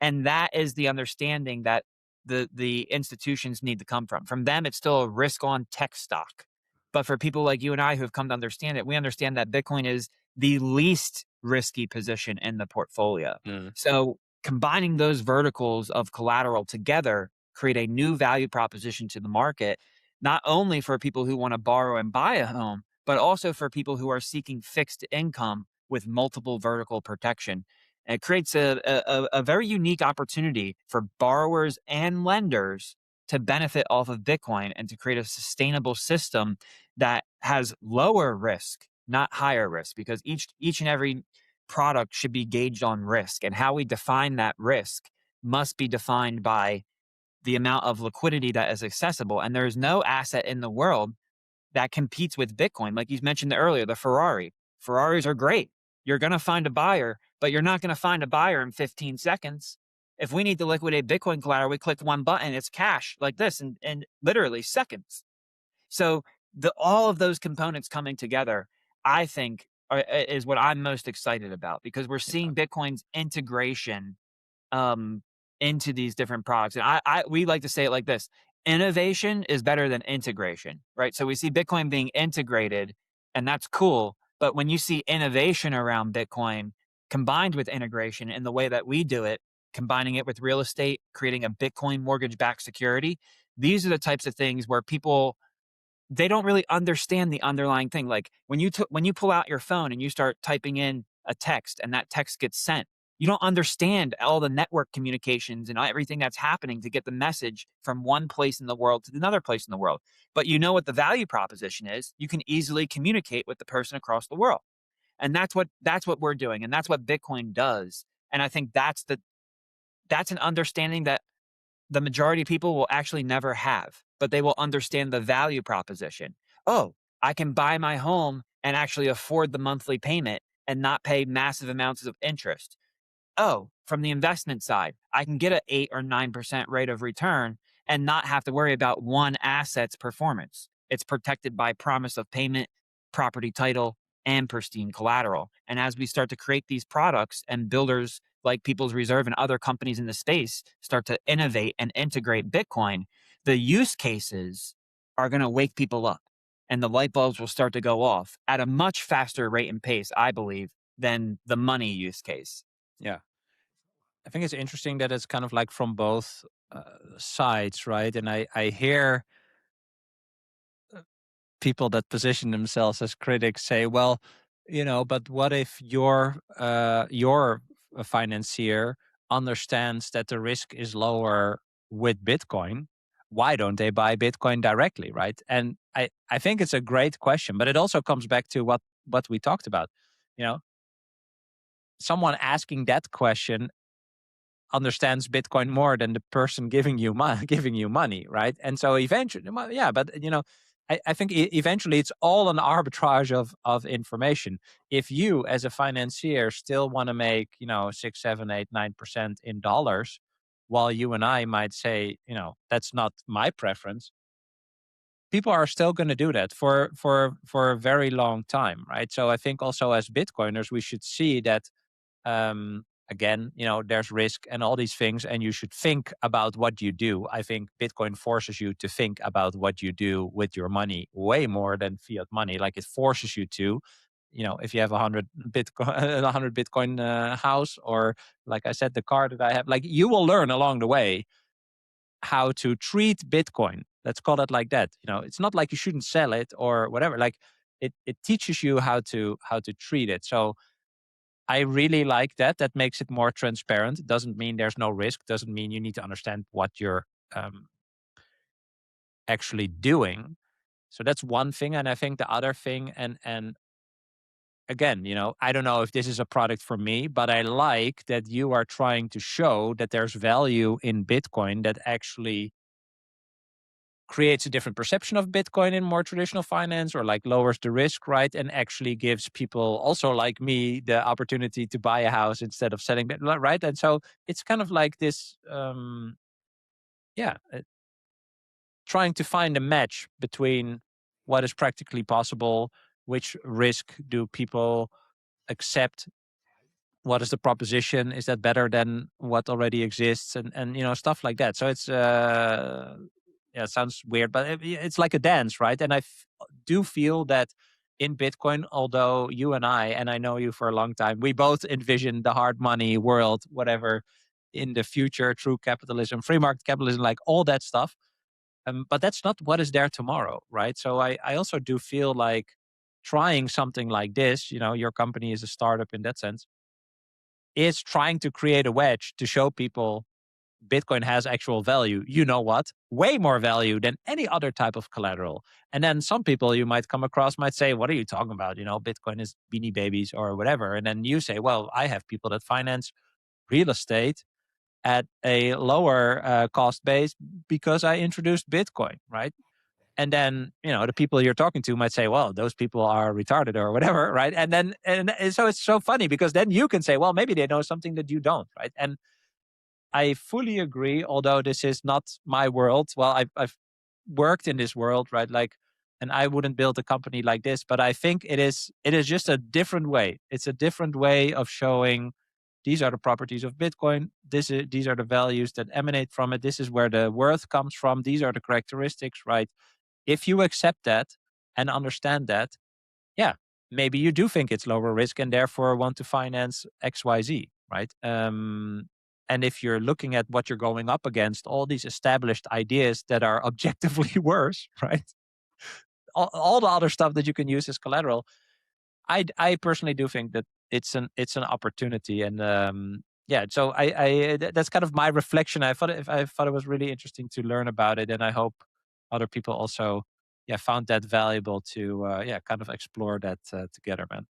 And that is the understanding that the institutions need to come from. From them, it's still a risk on tech stock. But for people like you and I who have come to understand it, we understand that Bitcoin is the least risky position in the portfolio. So combining those verticals of collateral together create a new value proposition to the market, not only for people who want to borrow and buy a home, but also for people who are seeking fixed income with multiple vertical protection. And it creates a very unique opportunity for borrowers and lenders to benefit off of Bitcoin and to create a sustainable system that has lower risk, not higher risk, because each and every product should be gauged on risk. And how we define that risk must be defined by the amount of liquidity that is accessible. And there is no asset in the world that competes with Bitcoin. Like you mentioned earlier, the Ferrari. Ferraris are great. You're going to find a buyer, but you're not going to find a buyer in 15 seconds. If we need to liquidate Bitcoin collateral, we click one button, it's cash like this in literally seconds. So all of those components coming together, I think, is what I'm most excited about, because we're seeing Bitcoin's integration into these different products. And we like to say it like this: innovation is better than integration, right? So we see Bitcoin being integrated, and that's cool. But when you see innovation around Bitcoin combined with integration in the way that we do it, combining it with real estate, creating a Bitcoin mortgage-backed security, these are the types of things where people, they don't really understand the underlying thing. Like when you pull out your phone and you start typing in a text and that text gets sent, you don't understand all the network communications and everything that's happening to get the message from one place in the world to another place in the world. But you know what the value proposition is. You can easily communicate with the person across the world. And that's what we're doing. And that's what Bitcoin does. And I think that's an understanding that the majority of people will actually never have, but they will understand the value proposition. Oh, I can buy my home and actually afford the monthly payment and not pay massive amounts of interest. Oh, from the investment side, I can get an 8 or 9% rate of return and not have to worry about one asset's performance. It's protected by promise of payment, property title, and pristine collateral. And as we start to create these products, and builders like People's Reserve and other companies in the space start to innovate and integrate Bitcoin, the use cases are going to wake people up, and the light bulbs will start to go off at a much faster rate and pace, I believe, than the money use case. Yeah. I think it's interesting that it's kind of like from both sides, right? And I hear people that position themselves as critics say, well, but what if your financier understands that the risk is lower with Bitcoin? Why don't they buy Bitcoin directly, right? And I think it's a great question, but it also comes back to what we talked about. Someone asking that question understands Bitcoin more than the person giving you money, right? And so eventually, well, yeah, but I think eventually it's all an arbitrage of information. If you, as a financier, still want to make 6, 7, 8, 9% in dollars, while you and I might say that's not my preference, people are still going to do that for a very long time, right? So I think also as Bitcoiners, we should see that again, there's risk and all these things, and you should think about what you do. I think Bitcoin forces you to think about what you do with your money way more than fiat money. Like it forces you to, if you have 100 Bitcoin, 100 Bitcoin house, or like I said, the car that I have, like you will learn along the way how to treat Bitcoin. Let's call it like that. It's not like you shouldn't sell it or whatever. Like it teaches you how to treat it. So I really like that. That makes it more transparent. Doesn't mean there's no risk. Doesn't mean you need to understand what you're actually doing. So that's one thing. And I think the other thing, and again, I don't know if this is a product for me, but I like that you are trying to show that there's value in Bitcoin that actually creates a different perception of Bitcoin in more traditional finance, or like lowers the risk, right? And actually gives people also like me the opportunity to buy a house instead of selling it, right? And so it's kind of like this, yeah, trying to find a match between what is practically possible, which risk do people accept what is the proposition? Is that better than what already exists? And stuff like that. So it's it sounds weird, but it's like a dance, right? And I do feel that in Bitcoin, although you and I know you for a long time, we both envision the hard money world, whatever, in the future, true capitalism, free market capitalism, like all that stuff. But that's not what is there tomorrow, right? So I also do feel like trying something like this, your company is a startup in that sense, is trying to create a wedge to show people Bitcoin has actual value. You know what? Way more value than any other type of collateral. And then some people you might come across might say, what are you talking about? Bitcoin is beanie babies or whatever. And then you say, well, I have people that finance real estate at a lower cost base because I introduced Bitcoin, right? And then, the people you're talking to might say, well, those people are retarded or whatever, right? And so it's so funny because then you can say, well, maybe they know something that you don't, right? And I fully agree, although this is not my world. Well, I've worked in this world, right? And I wouldn't build a company like this, but I think it is just a different way. It's a different way of showing these are the properties of Bitcoin. These are the values that emanate from it. This is where the worth comes from. These are the characteristics, right? If you accept that and understand that, yeah, maybe you do think it's lower risk and therefore want to finance XYZ, right? And if you're looking at what you're going up against, all these established ideas that are objectively worse, right? All the other stuff that you can use as collateral, I personally do think that it's an opportunity, and yeah. So that's kind of my reflection. I thought it was really interesting to learn about it, and I hope other people also found that valuable to kind of explore that together, man.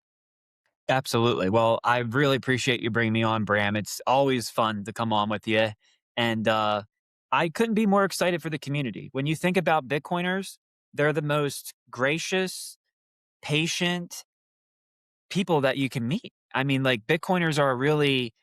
Absolutely. Well, I really appreciate you bringing me on, Bram. It's always fun to come on with you. And I couldn't be more excited for the community. When you think about Bitcoiners, they're the most gracious, patient people that you can meet. I mean, like, Bitcoiners are really,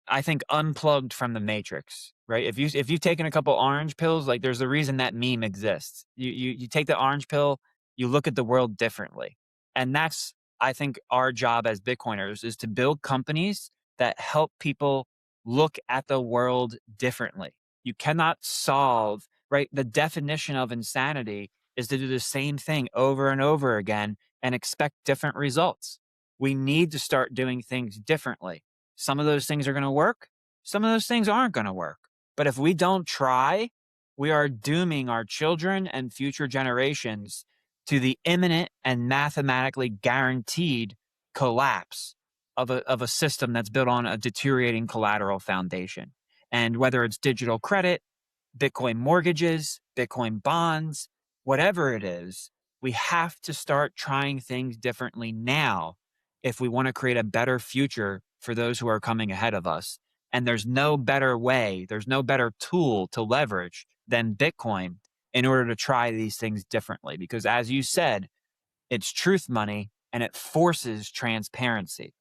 I think, unplugged from the matrix, right? If you've taken a couple orange pills, like, there's a reason that meme exists. You take the orange pill, you look at the world differently. And that's, I think, our job as Bitcoiners is to build companies that help people look at the world differently. You cannot solve, right? The definition of insanity is to do the same thing over and over again and expect different results. We need to start doing things differently. Some of those things are going to work. Some of those things aren't going to work. But if we don't try, we are dooming our children and future generations to the imminent and mathematically guaranteed collapse of a system that's built on a deteriorating collateral foundation. And whether it's digital credit, Bitcoin mortgages, Bitcoin bonds, whatever it is, we have to start trying things differently now if we want to create a better future for those who are coming ahead of us. And there's no better way, there's no better tool to leverage than Bitcoin in order to try these things differently. Because as you said, it's truth money and it forces transparency.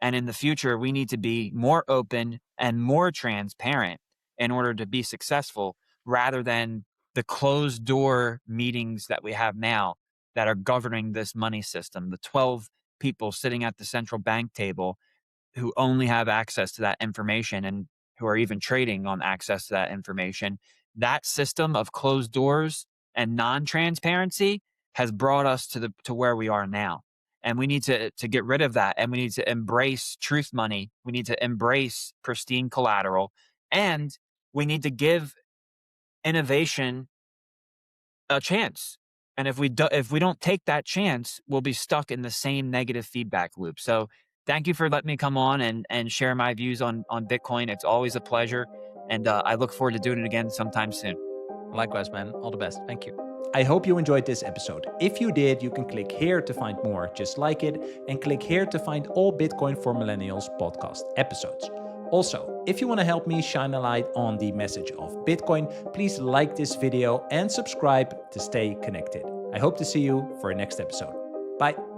And in the future, we need to be more open and more transparent in order to be successful rather than the closed door meetings that we have now that are governing this money system. The 12 people sitting at the central bank table who only have access to that information and who are even trading on access to that information. That system of closed doors and non-transparency has brought us to where we are now. And we need to get rid of that. And we need to embrace truth money. We need to embrace pristine collateral. And we need to give innovation a chance. And if we don't take that chance, we'll be stuck in the same negative feedback loop. So thank you for letting me come on and share my views on Bitcoin. It's always a pleasure. And I look forward to doing it again sometime soon. Likewise, man. All the best. Thank you. I hope you enjoyed this episode. If you did, you can click here to find more just like it, and click here to find all Bitcoin for Millennials podcast episodes. Also, if you want to help me shine a light on the message of Bitcoin, please like this video and subscribe to stay connected. I hope to see you for a next episode. Bye.